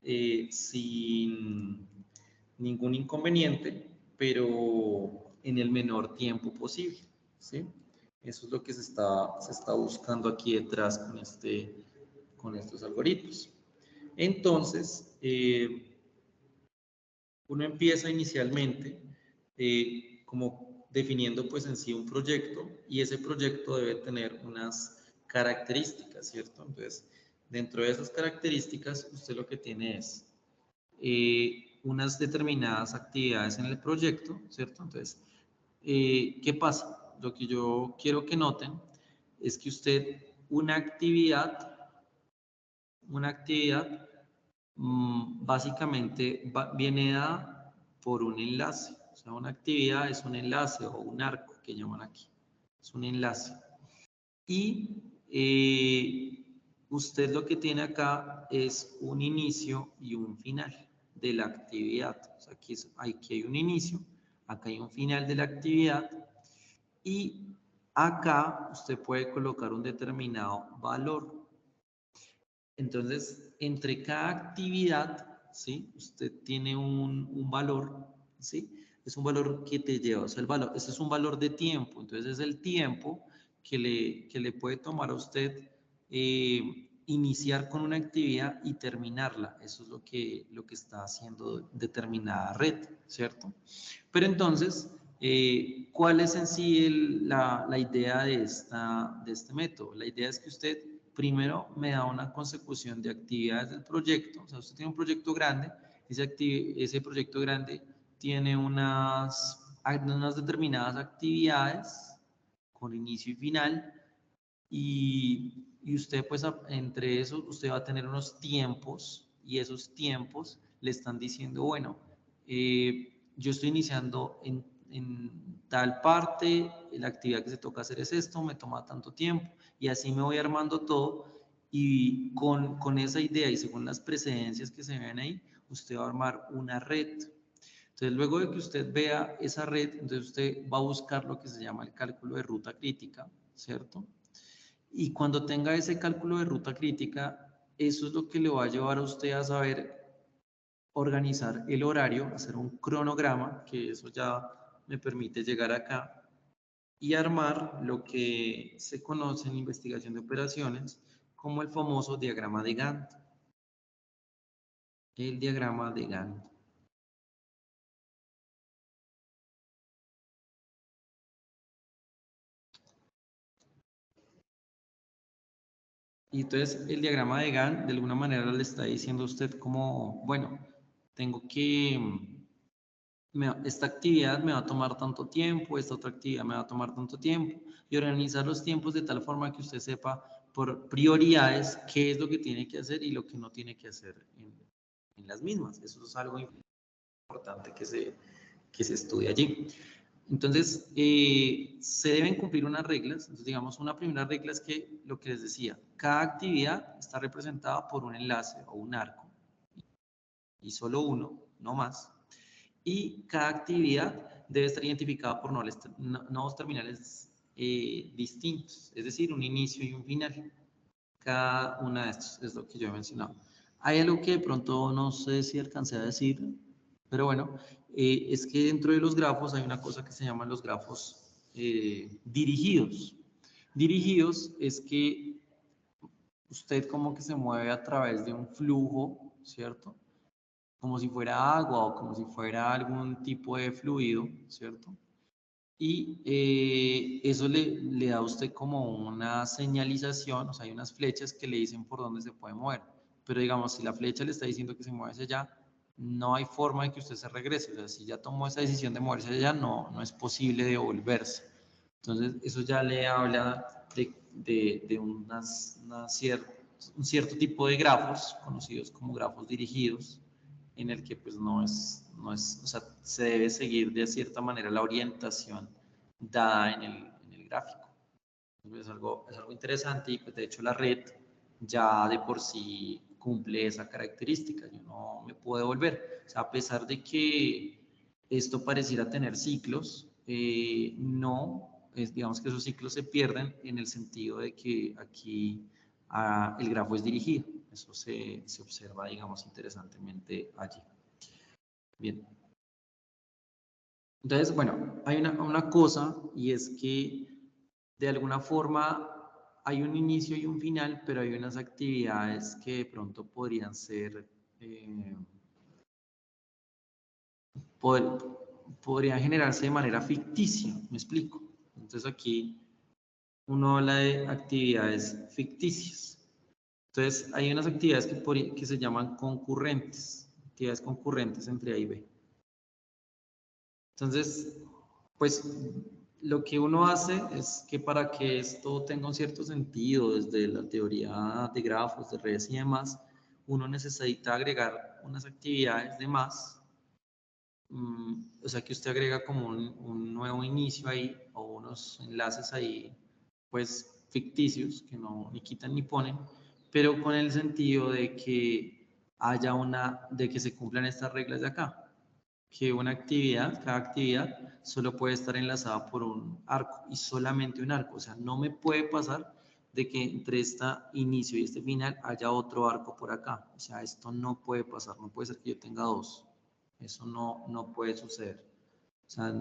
sin ningún inconveniente, pero en el menor tiempo posible, ¿sí? Eso es lo que se está buscando aquí detrás con estos algoritmos. Entonces, uno empieza inicialmente como definiendo pues en sí un proyecto y ese proyecto debe tener unas características, ¿cierto? Entonces, dentro de esas características, usted lo que tiene es unas determinadas actividades en el proyecto, ¿cierto? Entonces, ¿qué pasa? Lo que yo quiero que noten es que usted una actividad básicamente viene dada por un enlace. O sea, una actividad es un enlace o un arco que llaman aquí. Es un enlace. Y usted lo que tiene acá es un inicio y un final de la actividad. O sea, aquí hay un inicio, acá hay un final de la actividad y acá usted puede colocar un determinado valor. Entonces, entre cada actividad, ¿sí? Usted tiene un valor, ¿sí? Es un valor que te lleva, o sea, el valor, ese es un valor de tiempo, entonces es el tiempo que le puede tomar a usted iniciar con una actividad y terminarla. Eso es lo que está haciendo determinada red, ¿cierto? Pero entonces, ¿cuál es en sí la idea de este método? La idea es que usted primero me da una consecución de actividades del proyecto, o sea, usted tiene un proyecto grande, ese proyecto grande tiene unas determinadas actividades con inicio y final, y usted pues entre eso usted va a tener unos tiempos y esos tiempos le están diciendo, bueno, yo estoy iniciando en tal parte, la actividad que se toca hacer es esto, me toma tanto tiempo, y así me voy armando todo, y con esa idea y según las precedencias que se ven ahí, usted va a armar una red. Entonces, luego de que usted vea esa red, entonces usted va a buscar lo que se llama el cálculo de ruta crítica, ¿cierto? Y cuando tenga ese cálculo de ruta crítica, eso es lo que le va a llevar a usted a saber organizar el horario, hacer un cronograma, que eso ya me permite llegar acá y armar lo que se conoce en investigación de operaciones como el famoso diagrama de Gantt. El diagrama de Gantt. Y entonces el diagrama de Gantt de alguna manera le está diciendo a usted como, bueno, tengo que, esta actividad me va a tomar tanto tiempo, esta otra actividad me va a tomar tanto tiempo, y organizar los tiempos de tal forma que usted sepa por prioridades qué es lo que tiene que hacer y lo que no tiene que hacer en las mismas. Eso es algo importante que se estudia allí. Entonces, se deben cumplir unas reglas. Entonces, digamos, una primera regla es que, lo que les decía, cada actividad está representada por un enlace o un arco, y solo uno, no más. Y cada actividad debe estar identificada por nodos terminales distintos, es decir, un inicio y un final. Cada una de estas es lo que yo he mencionado. Hay algo que de pronto no sé si alcancé a decir, pero bueno, es que dentro de los grafos hay una cosa que se llaman los grafos dirigidos. Dirigidos es que usted como que se mueve a través de un flujo, ¿cierto? Como si fuera agua o como si fuera algún tipo de fluido, ¿cierto? Y eso le da a usted como una señalización, o sea, hay unas flechas que le dicen por dónde se puede mover. Pero digamos, si la flecha le está diciendo que se mueve hacia allá, no hay forma de que usted se regrese. O sea, si ya tomó esa decisión de moverse hacia allá, no es posible devolverse. Entonces, eso ya le habla de un cierto tipo de grafos, conocidos como grafos dirigidos, en el que pues o sea, se debe seguir de cierta manera la orientación dada en el gráfico. Es algo interesante, y pues de hecho la red ya de por sí cumple esa característica. Yo no me puedo devolver. O sea, a pesar de que esto pareciera tener ciclos, digamos que esos ciclos se pierden en el sentido de que aquí el grafo es dirigido. Eso se observa, digamos, interesantemente allí. Bien. Entonces, bueno, hay una cosa, y es que de alguna forma hay un inicio y un final, pero hay unas actividades que de pronto podrían ser, podrían generarse de manera ficticia, me explico. Entonces aquí uno habla de actividades ficticias. Entonces hay unas actividades que se llaman concurrentes, actividades concurrentes entre A y B. Entonces, pues lo que uno hace es que para que esto tenga un cierto sentido desde la teoría de grafos, de redes y demás, uno necesita agregar unas actividades de más, o sea que usted agrega como un nuevo inicio ahí o unos enlaces ahí, pues ficticios, que no ni quitan ni ponen, pero con el sentido de que de que se cumplan estas reglas de acá, que cada actividad solo puede estar enlazada por un arco y solamente un arco. O sea, no me puede pasar de que entre este inicio y este final haya otro arco por acá. O sea, esto no puede pasar, no puede ser que yo tenga dos. Eso no puede suceder. O sea,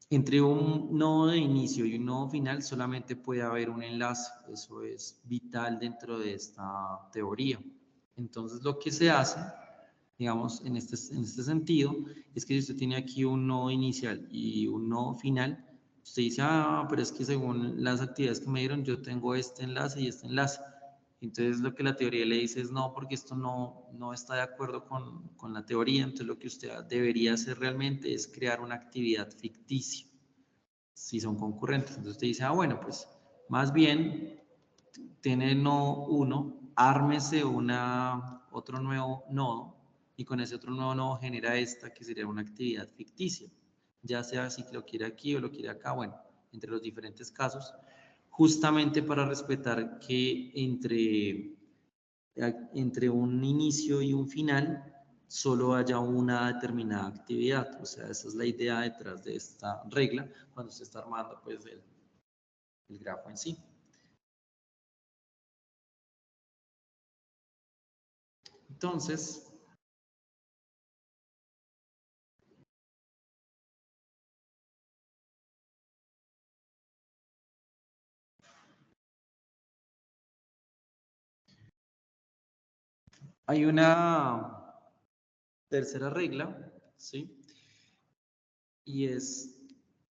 entre un nodo de inicio y un nodo final solamente puede haber un enlace. Eso es vital dentro de esta teoría. Entonces, lo que se hace, digamos, en este sentido, es que si usted tiene aquí un nodo inicial y un nodo final, usted dice, pero es que según las actividades que me dieron, yo tengo este enlace y este enlace. Entonces, lo que la teoría le dice es no, porque esto no está de acuerdo con la teoría. Entonces, lo que usted debería hacer realmente es crear una actividad ficticia, si son concurrentes. Entonces, usted dice, bueno, pues más bien tiene nodo 1, ármese otro nuevo nodo y con ese otro nuevo nodo genera esta que sería una actividad ficticia, ya sea si lo quiere aquí o lo quiere acá, bueno, entre los diferentes casos, justamente para respetar que entre un inicio y un final solo haya una determinada actividad. O sea, esa es la idea detrás de esta regla cuando se está armando pues el grafo en sí. Entonces, hay una tercera regla, ¿sí? Y es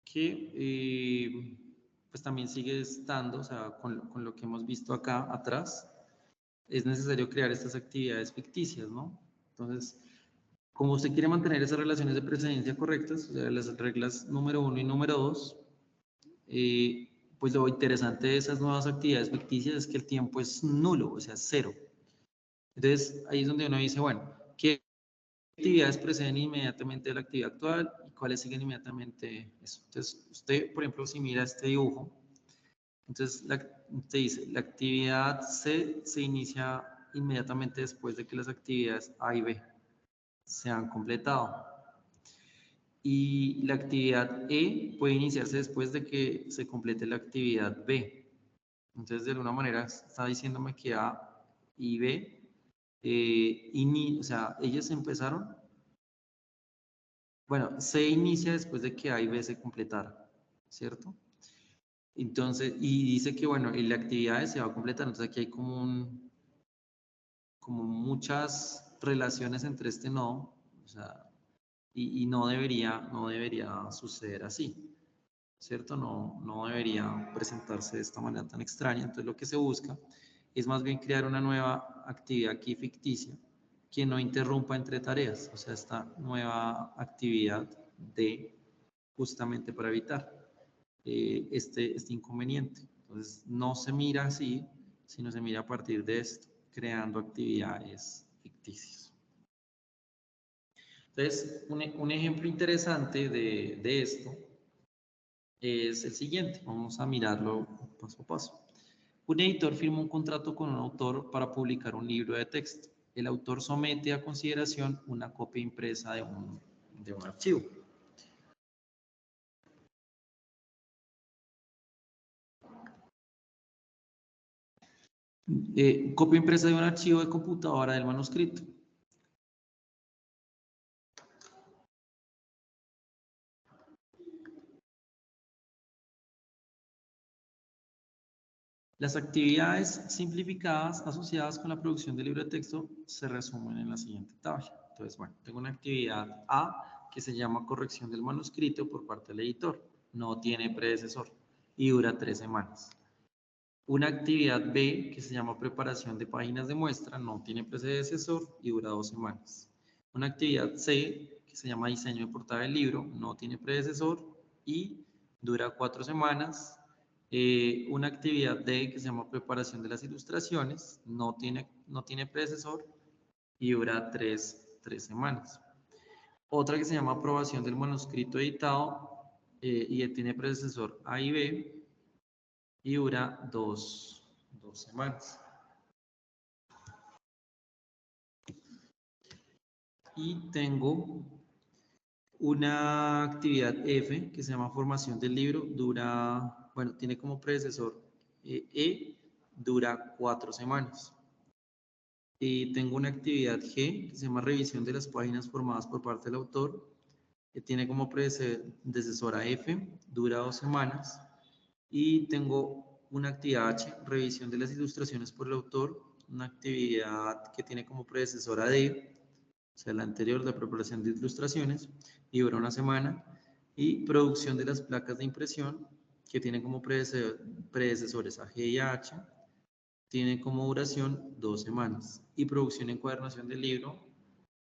que pues también sigue estando, o sea, con lo que hemos visto acá atrás, es necesario crear estas actividades ficticias, ¿no? Entonces, como usted quiere mantener esas relaciones de precedencia correctas, o sea, las reglas número 1 y número 2, pues lo interesante de esas nuevas actividades ficticias es que el tiempo es nulo, o sea, cero. Entonces, ahí es donde uno dice, bueno, ¿qué actividades preceden inmediatamente a la actividad actual y cuáles siguen inmediatamente eso? Entonces, usted, por ejemplo, si mira este dibujo, entonces usted dice, la actividad C se inicia inmediatamente después de que las actividades A y B se han completado. Y la actividad E puede iniciarse después de que se complete la actividad B. Entonces, de alguna manera, está diciéndome que A y B, o sea, ellas empezaron. Bueno, C inicia después de que A y B se completaron, ¿cierto? Entonces, y dice que, bueno, y la actividad se va a completar. Entonces, aquí hay como muchas relaciones entre este nodo, o sea, y no debería suceder así, ¿cierto? No debería presentarse de esta manera tan extraña. Entonces lo que se busca es más bien crear una nueva actividad aquí ficticia que no interrumpa entre tareas, o sea, esta nueva actividad de justamente para evitar este inconveniente. Entonces no se mira así, sino se mira a partir de esto, creando actividades ficticias. Entonces, un ejemplo interesante de esto es el siguiente. Vamos a mirarlo paso a paso. Un editor firma un contrato con un autor para publicar un libro de texto. El autor somete a consideración una copia impresa de un archivo. Copia impresa de un archivo de computadora del manuscrito. Las actividades simplificadas asociadas con la producción del libro de texto se resumen en la siguiente tabla. Entonces, bueno, tengo una actividad A que se llama corrección del manuscrito por parte del editor. No tiene predecesor y dura 3 semanas. Una actividad B que se llama preparación de páginas de muestra, no tiene predecesor y dura 2 semanas. Una actividad C que se llama diseño de portada del libro, no tiene predecesor y dura 4 semanas. Una actividad D que se llama preparación de las ilustraciones, no tiene predecesor y dura 3 semanas. Otra que se llama aprobación del manuscrito editado y tiene predecesor A y B y dura 2 semanas. Y tengo una actividad F que se llama formación del libro, tiene como predecesor dura 4 semanas. Y tengo una actividad G que se llama revisión de las páginas formadas por parte del autor, que tiene como predecesora F, dura 2 semanas. Y tengo una actividad H, revisión de las ilustraciones por el autor, una actividad que tiene como predecesora D, o sea, la anterior, la preparación de ilustraciones, y dura 1 semana, y producción de las placas de impresión, que tiene como predecesores a G y a H, tiene como duración 2 semanas, y producción y encuadernación del libro,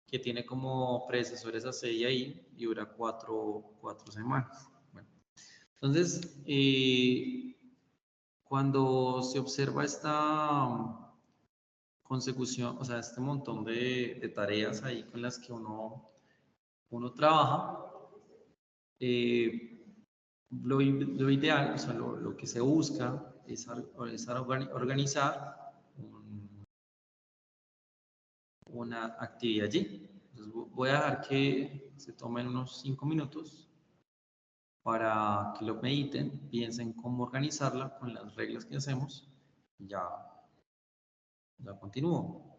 que tiene como predecesores a C y a I, y dura 4 semanas. Bueno, entonces, cuando se observa consecución, o sea, este montón de tareas ahí con las que uno trabaja, lo ideal, o sea, lo que se busca es organizar una actividad allí. Entonces voy a dejar que se tomen unos 5 minutos para que lo mediten, piensen cómo organizarla con las reglas que hacemos y ya continúo.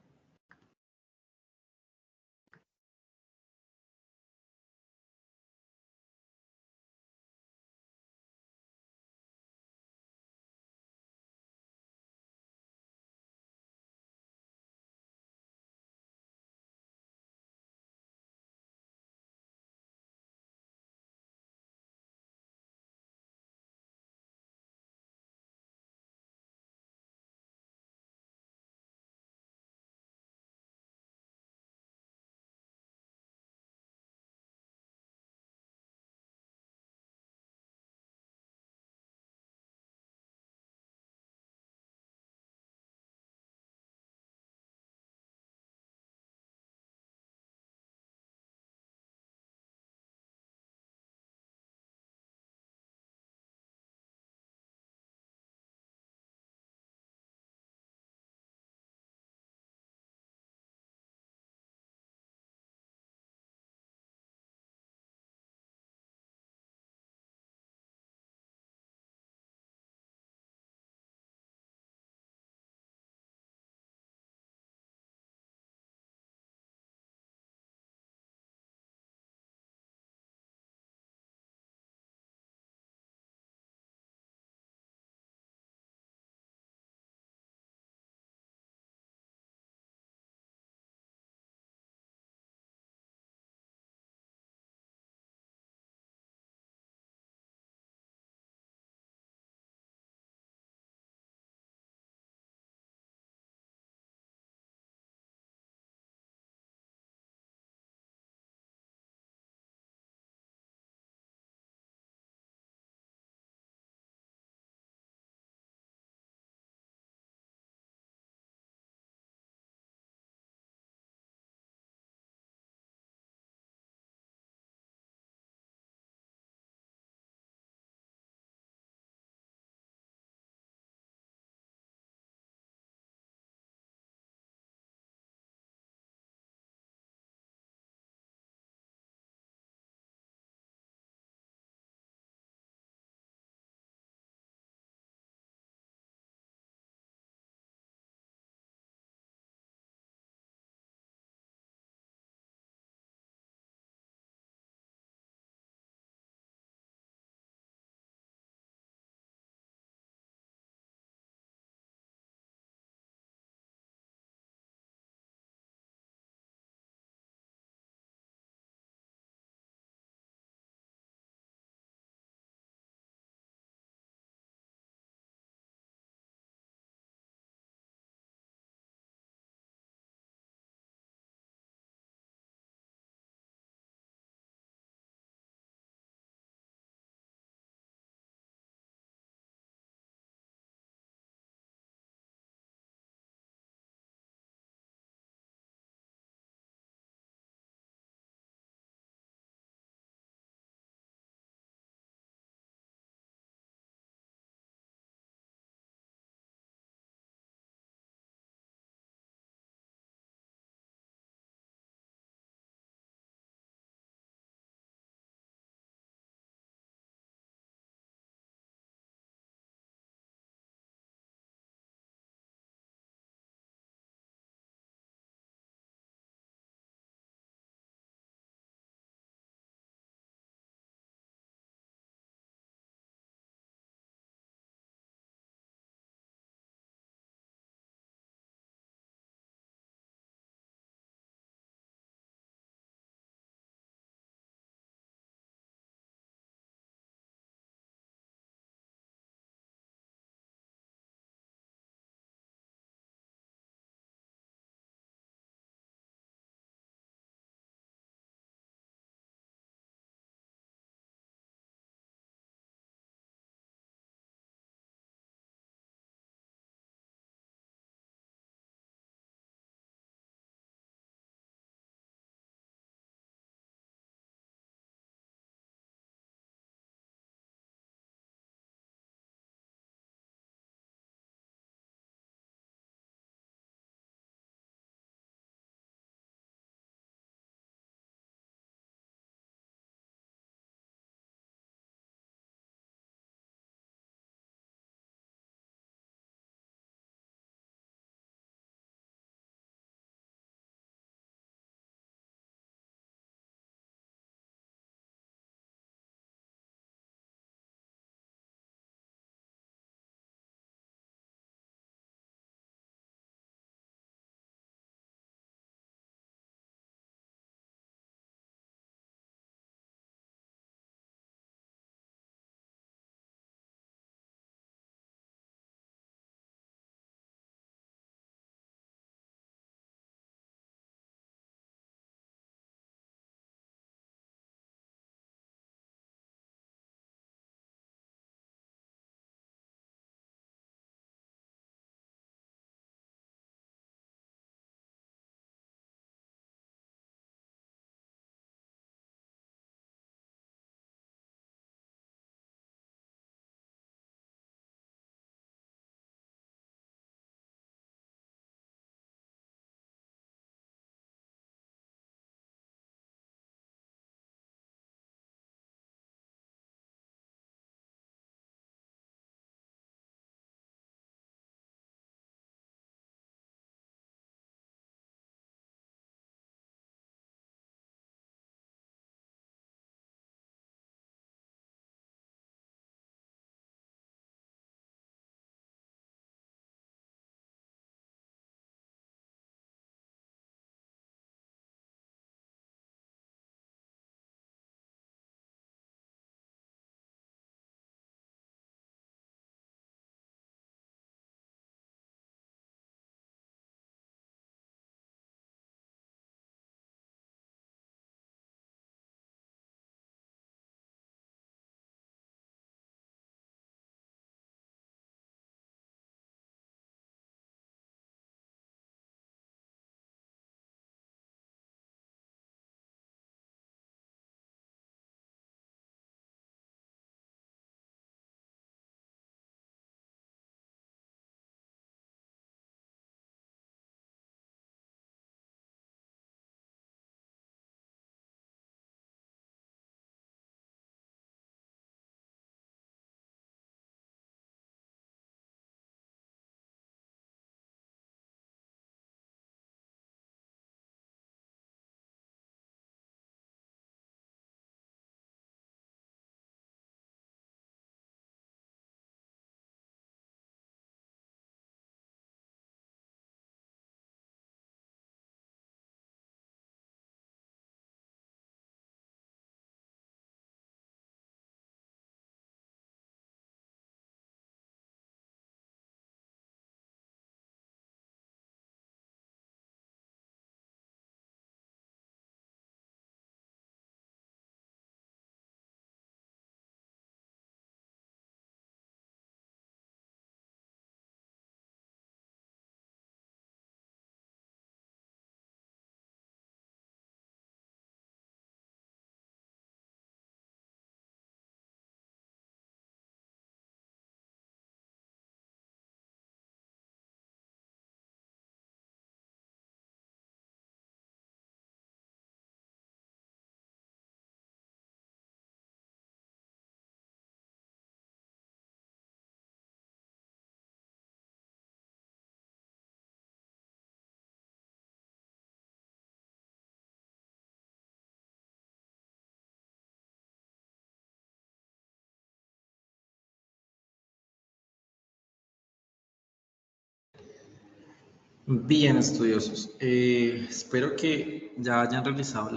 Bien, estudiosos. Espero que ya hayan realizado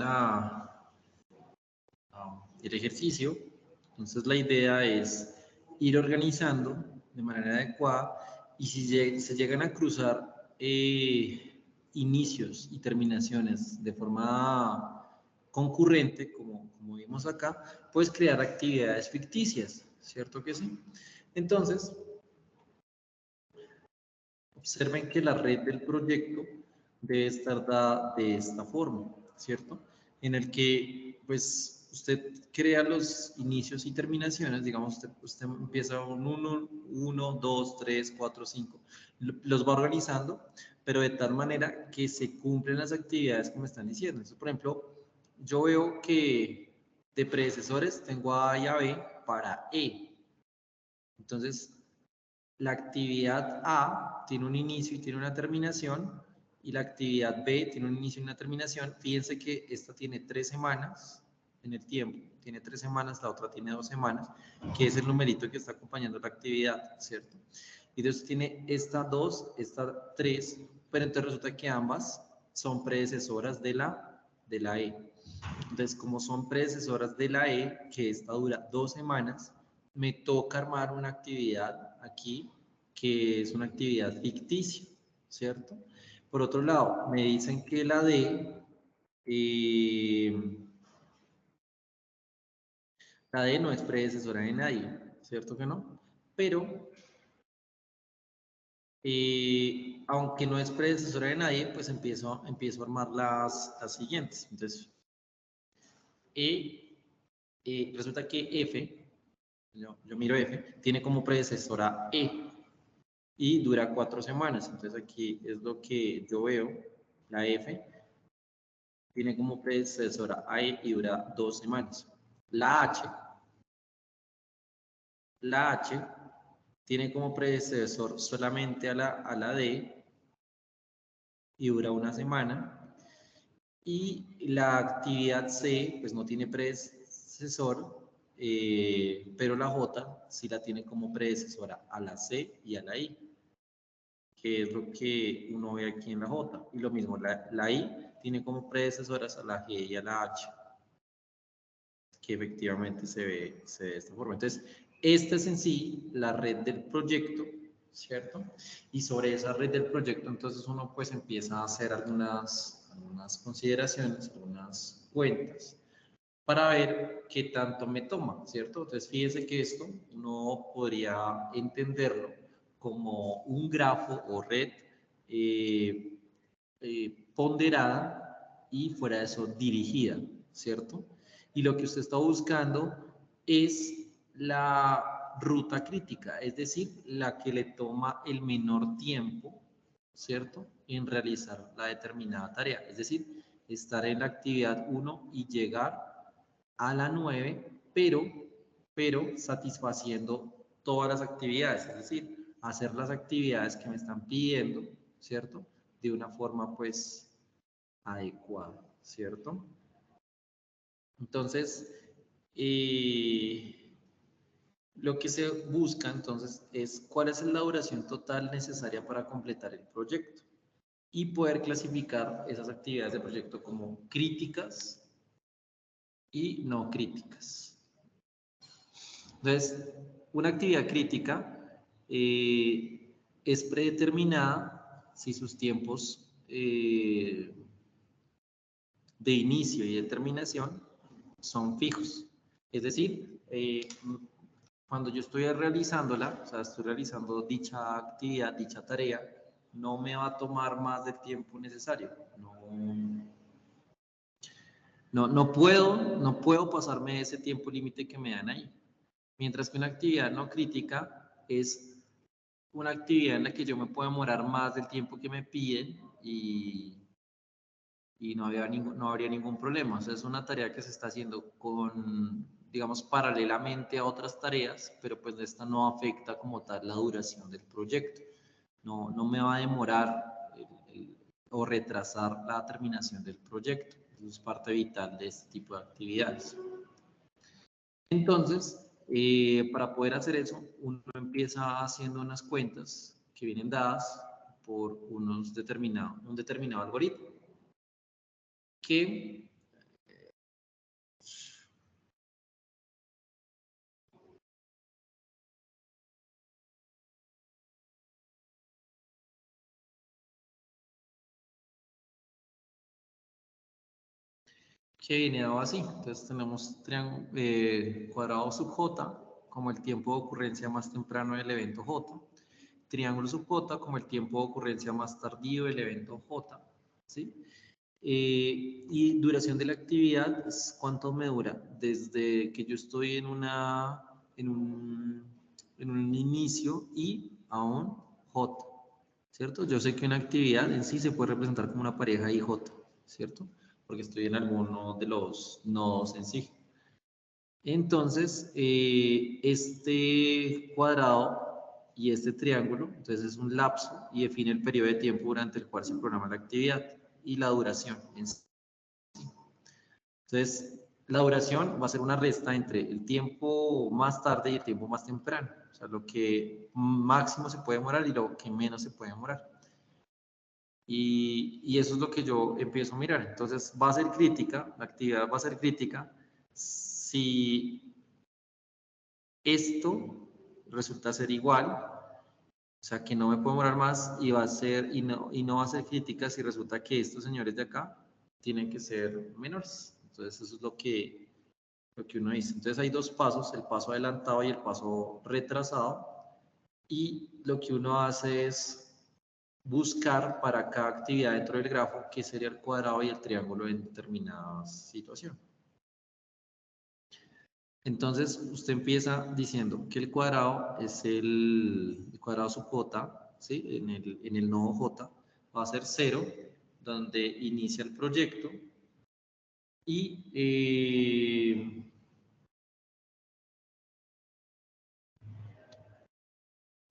el ejercicio. Entonces, la idea es ir organizando de manera adecuada y si se llegan a cruzar inicios y terminaciones de forma concurrente, como vimos acá, puedes crear actividades ficticias, ¿cierto que sí? Entonces, observen que la red del proyecto debe estar dada de esta forma, ¿cierto? En el que, pues, usted crea los inicios y terminaciones, digamos, usted empieza un 1, 2, 3, 4, 5, los va organizando, pero de tal manera que se cumplen las actividades que me están diciendo. Entonces, por ejemplo, yo veo que de predecesores tengo a A y a B para E. Entonces, la actividad A tiene un inicio y tiene una terminación, y la actividad B tiene un inicio y una terminación. Fíjense que esta tiene 3 semanas en el tiempo, tiene 3 semanas, la otra tiene 2 semanas, que es el numerito que está acompañando la actividad, ¿cierto? Y entonces tiene esta 2, esta 3, pero entonces resulta que ambas son predecesoras de la E. Entonces, como son predecesoras de la E, que esta dura 2 semanas, me toca armar una actividad aquí que es una actividad ficticia, ¿cierto? Por otro lado, me dicen que eh, la D no es predecesora de nadie, ¿cierto que no? Pero, aunque no es predecesora de nadie, pues empiezo a armar las siguientes. Entonces, resulta que F, yo miro F, tiene como predecesora E y dura 4 semanas. Entonces aquí es lo que yo veo, la F tiene como predecesora a E y dura 2 semanas. La H tiene como predecesor solamente a la D y dura 1 semana. Y la actividad C, pues no tiene predecesor, pero la J sí la tiene como predecesora a la C y a la I, que es lo que uno ve aquí en la J. Y lo mismo, la I tiene como predecesoras a la G y a la H, que efectivamente se ve de esta forma. Entonces, esta es en sí la red del proyecto, ¿cierto? Y sobre esa red del proyecto, entonces uno pues empieza a hacer algunas consideraciones, algunas cuentas, para ver qué tanto me toma, ¿cierto? Entonces, fíjense que esto uno podría entenderlo como un grafo o red eh, ponderada y fuera de eso dirigida, ¿cierto? Y lo que usted está buscando es la ruta crítica, es decir, la que le toma el menor tiempo, ¿cierto? En realizar la determinada tarea, es decir, estar en la actividad 1 y llegar a la 9, pero satisfaciendo todas las actividades, es decir, hacer las actividades que me están pidiendo, ¿cierto? De una forma, pues, adecuada, ¿cierto? Entonces, lo que se busca entonces es cuál es la duración total necesaria para completar el proyecto y poder clasificar esas actividades de proyecto como críticas y no críticas. Entonces, una actividad crítica es predeterminada si sus tiempos de inicio y de terminación son fijos. Es decir, cuando yo estoy realizándola, o sea, estoy realizando dicha actividad, dicha tarea, no me va a tomar más del tiempo necesario. No puedo pasarme de ese tiempo límite que me dan ahí. Mientras que una actividad no crítica es una actividad en la que yo me puedo demorar más del tiempo que me piden y no habría ningún problema. O sea, es una tarea que se está haciendo digamos, paralelamente a otras tareas, pero pues esta no afecta como tal la duración del proyecto. No me va a demorar o retrasar la terminación del proyecto. Eso es parte vital de este tipo de actividades. Entonces, para poder hacer eso, uno empieza haciendo unas cuentas que vienen dadas por un determinado algoritmo que viene dado así. Entonces tenemos cuadrado sub j como el tiempo de ocurrencia más temprano del evento j, triángulo sub j como el tiempo de ocurrencia más tardío del evento j, ¿sí? Y duración de la actividad es cuánto me dura desde que yo estoy en un inicio y a un j, ¿cierto? Yo sé que una actividad en sí se puede representar como una pareja IJ, ¿cierto? Porque estoy en alguno de los nodos en sí. Entonces, este cuadrado y este triángulo, entonces es un lapso y define el periodo de tiempo durante el cual se programa la actividad y la duración en sí. Entonces, la duración va a ser una resta entre el tiempo más tarde y el tiempo más temprano, o sea, lo que máximo se puede demorar y lo que menos se puede demorar. Y eso es lo que yo empiezo a mirar. Entonces, va a ser crítica, la actividad va a ser crítica si esto resulta ser igual, o sea, que no me puedo demorar más y no va a ser crítica si resulta que estos señores de acá tienen que ser menores. Entonces, eso es lo que uno dice. Entonces, hay dos pasos, el paso adelantado y el paso retrasado. Y lo que uno hace es buscar para cada actividad dentro del grafo qué sería el cuadrado y el triángulo en determinada situación. Entonces, usted empieza diciendo que el cuadrado es el cuadrado sub j, ¿sí? En el nodo j va a ser 0, donde inicia el proyecto, y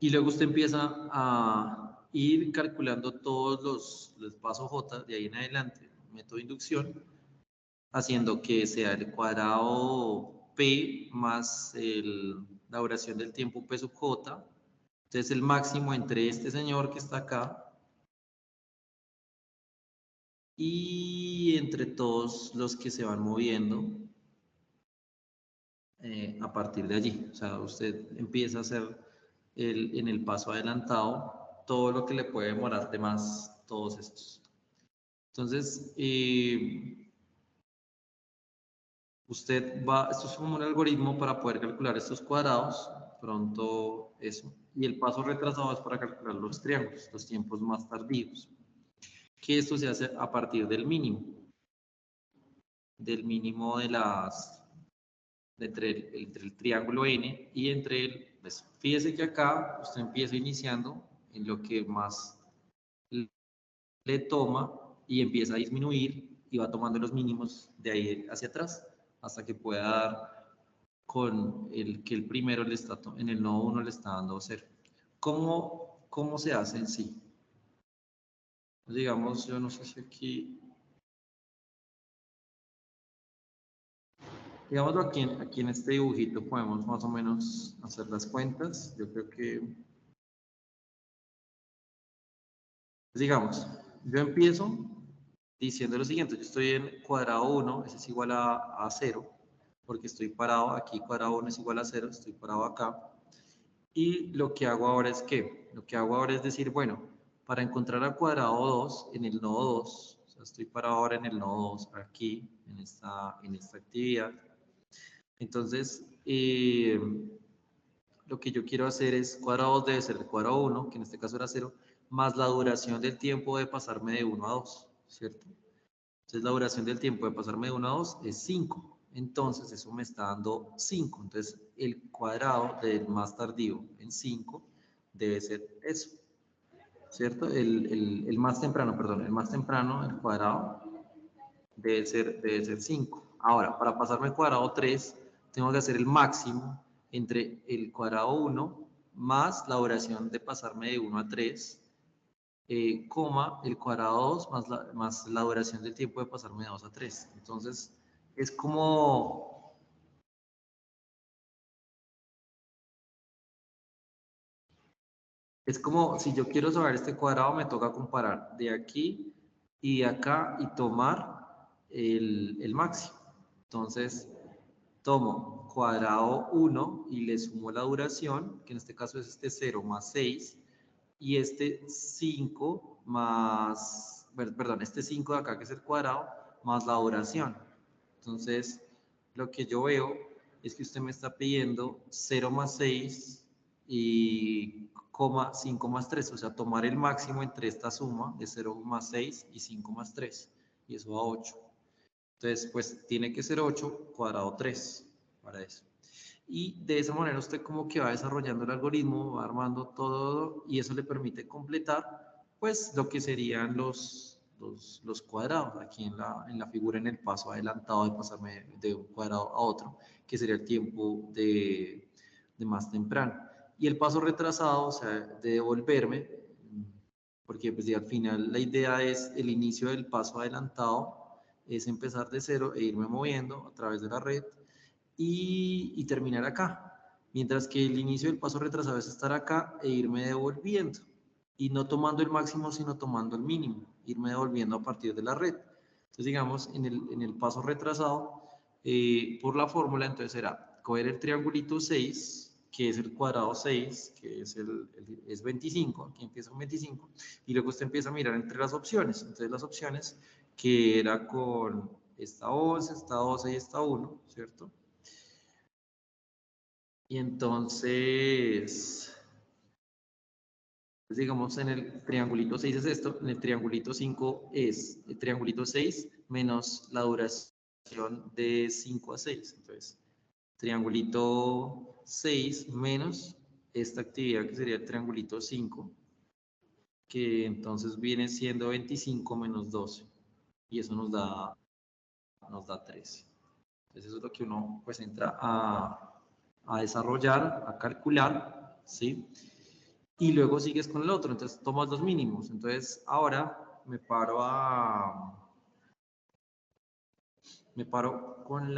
luego usted empieza a ir calculando todos los pasos j de ahí en adelante, método de inducción, haciendo que sea el cuadrado P más la duración del tiempo P sub J. Entonces el máximo entre este señor que está acá y entre todos los que se van moviendo a partir de allí. O sea, usted empieza a hacer en el paso adelantado todo lo que le puede demorar de más todos estos. Entonces, esto es como un algoritmo para poder calcular estos cuadrados, pronto eso. Y el paso retrasado es para calcular los triángulos, los tiempos más tardíos. Que esto se hace a partir del mínimo entre el triángulo n y entre el, pues, fíjese que acá usted empieza iniciando en lo que más le toma y empieza a disminuir y va tomando los mínimos de ahí hacia atrás hasta que pueda dar con el que el primero en el nodo 1 le está dando 0. ¿Cómo se hace en sí? Pues digamos, yo no sé si aquí, digámoslo aquí en este dibujito podemos más o menos hacer las cuentas. Yo creo que, pues digamos, yo empiezo diciendo lo siguiente, yo estoy en cuadrado 1, ese es igual a 0, porque estoy parado aquí, cuadrado 1 es igual a 0, estoy parado acá. Y lo que hago ahora es que, lo que hago ahora es decir, bueno, para encontrar al cuadrado 2 en el nodo 2, o sea, estoy parado ahora en el nodo 2, aquí, en esta actividad. Entonces, lo que yo quiero hacer es cuadrado 2 debe ser el cuadrado 1, que en este caso era 0, más la duración del tiempo de pasarme de 1 a 2, ¿cierto? Entonces, la duración del tiempo de pasarme de 1 a 2 es 5. Entonces, eso me está dando 5. Entonces, el cuadrado del más tardío en 5 debe ser eso, ¿cierto? El más temprano, perdón, el más temprano, el cuadrado, debe ser 5. Ahora, para pasarme al cuadrado 3, tengo que hacer el máximo entre el cuadrado 1 más la duración de pasarme de 1 a 3, coma el cuadrado 2 más la duración del tiempo de pasarme de 2 a 3. Entonces, es como, Es como si yo quiero saber este cuadrado, me toca comparar de aquí y de acá y tomar el máximo. Entonces, tomo cuadrado 1 y le sumo la duración, que en este caso es este 0 más 6, y este 5 más, perdón, este 5 de acá que es el cuadrado, más la duración. Entonces, lo que yo veo es que usted me está pidiendo 0 más 6 y 5 más 3, o sea, tomar el máximo entre esta suma de 0 más 6 y 5 más 3, y eso da 8. Entonces, pues tiene que ser 8 cuadrado 3 para eso. Y de esa manera usted como que va desarrollando el algoritmo, va armando todo y eso le permite completar pues lo que serían los cuadrados aquí en la figura en el paso adelantado de pasarme de un cuadrado a otro, que sería el tiempo de más temprano. Y el paso retrasado, o sea, de devolverme, porque pues al final la idea es el inicio del paso adelantado, es empezar de cero e irme moviendo a través de la red y terminar acá. Mientras que el inicio del paso retrasado es estar acá e irme devolviendo. Y no tomando el máximo, sino tomando el mínimo. Irme devolviendo a partir de la red. Entonces, digamos, en el paso retrasado, por la fórmula, entonces será coger el triangulito 6, que es el cuadrado 6, que es 25, aquí empieza con 25, y luego usted empieza a mirar entre las opciones. Entonces, las opciones que era con esta 11, esta 12 y esta 1, ¿cierto? Y entonces, pues digamos, en el triangulito 6 es esto, en el triangulito 5 es el triangulito 6 menos la duración de 5 a 6. Entonces, triangulito 6 menos esta actividad que sería el triangulito 5, que entonces viene siendo 25 menos 12. Y eso nos da 13. Entonces, eso es lo que uno pues entra a desarrollar, a calcular, ¿sí? Y luego sigues con el otro, entonces tomas los mínimos. Entonces ahora me paro con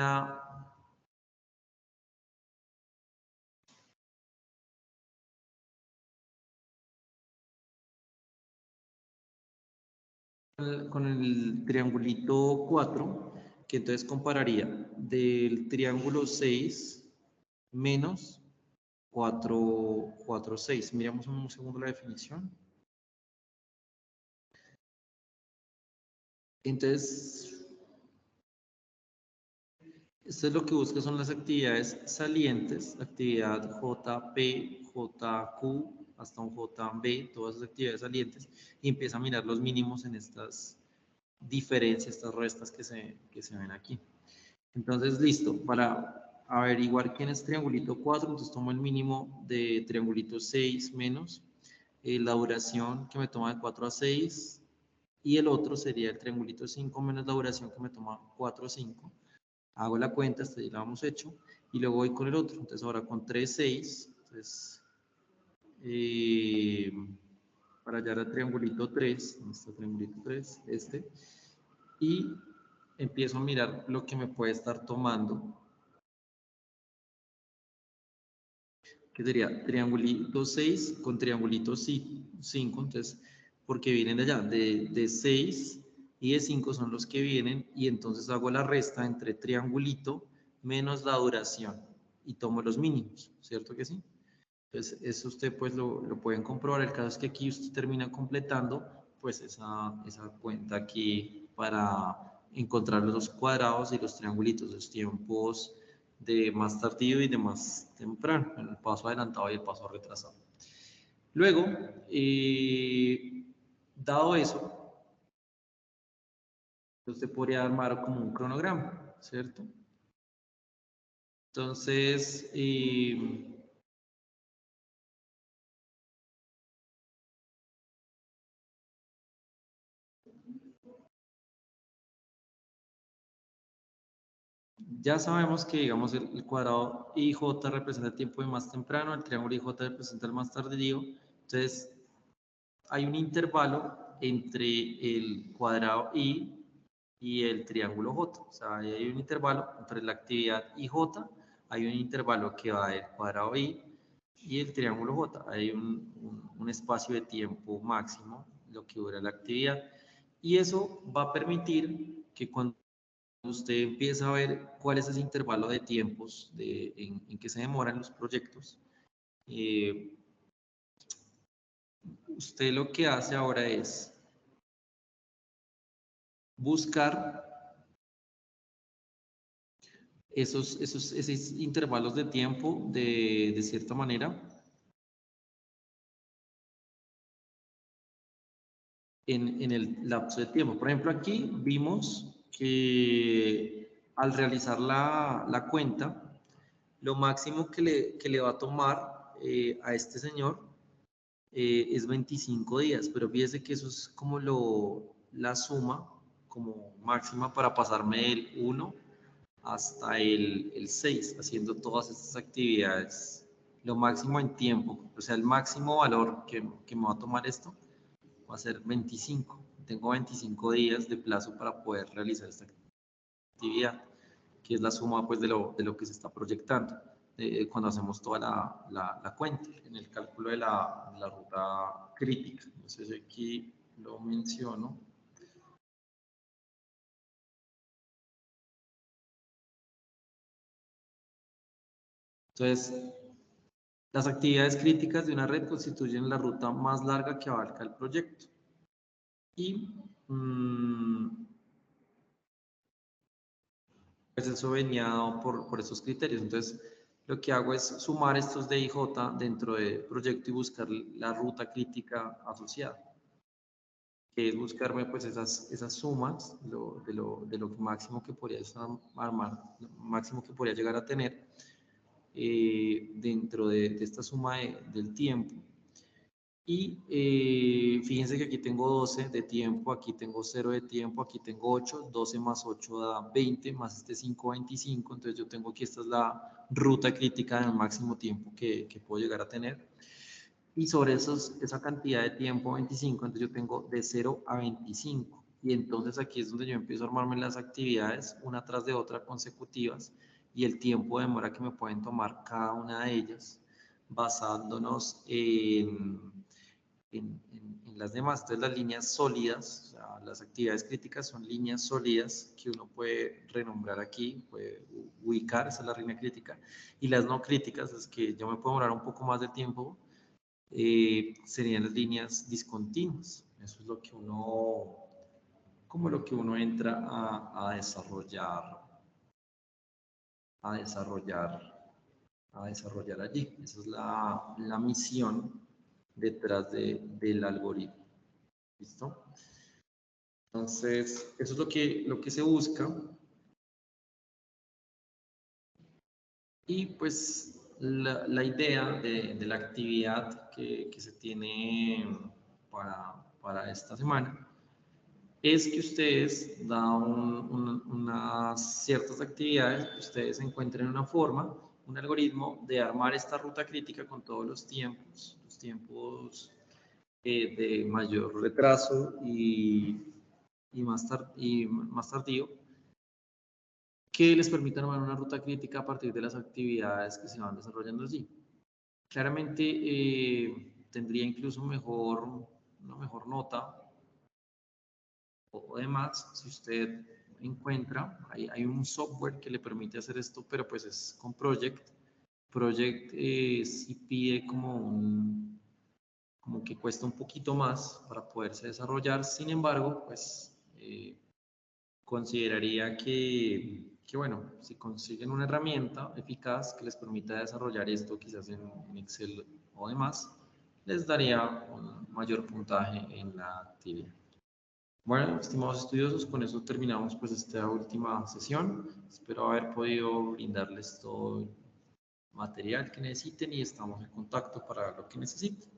con el triangulito 4, que entonces compararía del triángulo 6 menos 4, 6. Miramos un segundo la definición. Entonces, esto es lo que busca, son las actividades salientes, actividad JP, JQ, hasta un JB, todas esas actividades salientes, y empieza a mirar los mínimos en estas diferencias, estas restas que se ven aquí. Entonces, listo, para averiguar quién es triangulito 4, entonces tomo el mínimo de triangulito 6 menos la duración que me toma de 4 a 6, y el otro sería el triangulito 5 menos la duración que me toma 4 a 5. Hago la cuenta, hasta ahí la hemos hecho, y luego voy con el otro. Entonces ahora con 3, 6, entonces, para hallar el triangulito 3, este triangulito 3, y empiezo a mirar lo que me puede estar tomando, que sería triangulito 6 con triangulito 5, entonces, porque vienen de allá, de 6 y de 5 son los que vienen, y entonces hago la resta entre triangulito menos la duración, y tomo los mínimos, ¿cierto que sí? Entonces, eso usted pues lo pueden comprobar. El caso es que aquí usted termina completando pues esa cuenta aquí para encontrar los cuadrados y los triangulitos, los tiempos de más tardío y de más temprano, el paso adelantado y el paso retrasado. Luego, dado eso, usted podría armar como un cronograma, ¿cierto? Entonces, ya sabemos que, digamos, el cuadrado IJ representa el tiempo de más temprano, el triángulo IJ representa el más tardío. Entonces, hay un intervalo entre el cuadrado I y el triángulo J. O sea, hay un intervalo entre la actividad IJ, hay un intervalo que va del cuadrado I y el triángulo J. Hay un espacio de tiempo máximo, lo que dura la actividad. Y eso va a permitir que cuando usted empieza a ver cuál es ese intervalo de tiempos en que se demoran los proyectos, usted lo que hace ahora es buscar esos intervalos de tiempo de cierta manera en el lapso de tiempo. Por ejemplo, aquí vimos que al realizar la cuenta, lo máximo que le va a tomar a este señor es 25 días, pero fíjese que eso es como la suma como máxima para pasarme del 1 hasta el 6, haciendo todas estas actividades, lo máximo en tiempo, o sea, el máximo valor que me va a tomar esto va a ser 25. Tengo 25 días de plazo para poder realizar esta actividad, que es la suma pues, de lo que se está proyectando cuando hacemos toda la cuenta en el cálculo de la ruta crítica. Entonces aquí lo menciono. Entonces, las actividades críticas de una red constituyen la ruta más larga que abarca el proyecto. Y pues eso venía dado por esos criterios. Entonces, lo que hago es sumar estos de IJ dentro del proyecto y buscar la ruta crítica asociada, que es buscarme pues esas sumas de lo máximo que podría armar, máximo que podría llegar a tener dentro de esta suma del tiempo. Y fíjense que aquí tengo 12 de tiempo, aquí tengo 0 de tiempo, aquí tengo 8, 12 más 8 da 20, más este 5, 25, entonces yo tengo aquí, esta es la ruta crítica del máximo tiempo que puedo llegar a tener. Y sobre esa cantidad de tiempo, 25, entonces yo tengo de 0 a 25. Y entonces aquí es donde yo empiezo a armarme las actividades, una tras de otra consecutivas, y el tiempo de demora que me pueden tomar cada una de ellas, basándonos en las demás. Entonces las líneas sólidas, o sea, las actividades críticas son líneas sólidas que uno puede renombrar aquí, puede ubicar, esa es la línea crítica, y las no críticas, es que yo me puedo demorar un poco más de tiempo, serían las líneas discontinuas. Eso es lo que uno, como lo que uno entra a desarrollar, a desarrollar, a desarrollar allí. Esa es la misión detrás del algoritmo. ¿Listo? Entonces, eso es lo que se busca. Y pues la idea de la actividad que se tiene para esta semana es que ustedes, dan unas ciertas actividades, ustedes encuentren una forma, un algoritmo de armar esta ruta crítica con todos los tiempos de mayor retraso y más tardío, que les permitan armar una ruta crítica a partir de las actividades que se van desarrollando allí. Claramente tendría incluso una mejor nota o demás si usted encuentra, hay un software que le permite hacer esto, pero pues es con Project. Project sí pide como que cuesta un poquito más para poderse desarrollar, sin embargo, pues consideraría que, bueno, si consiguen una herramienta eficaz que les permita desarrollar esto quizás en Excel o demás, les daría un mayor puntaje en la actividad. Bueno, estimados estudiosos, con eso terminamos pues esta última sesión. Espero haber podido brindarles todo el material que necesiten y estamos en contacto para lo que necesiten.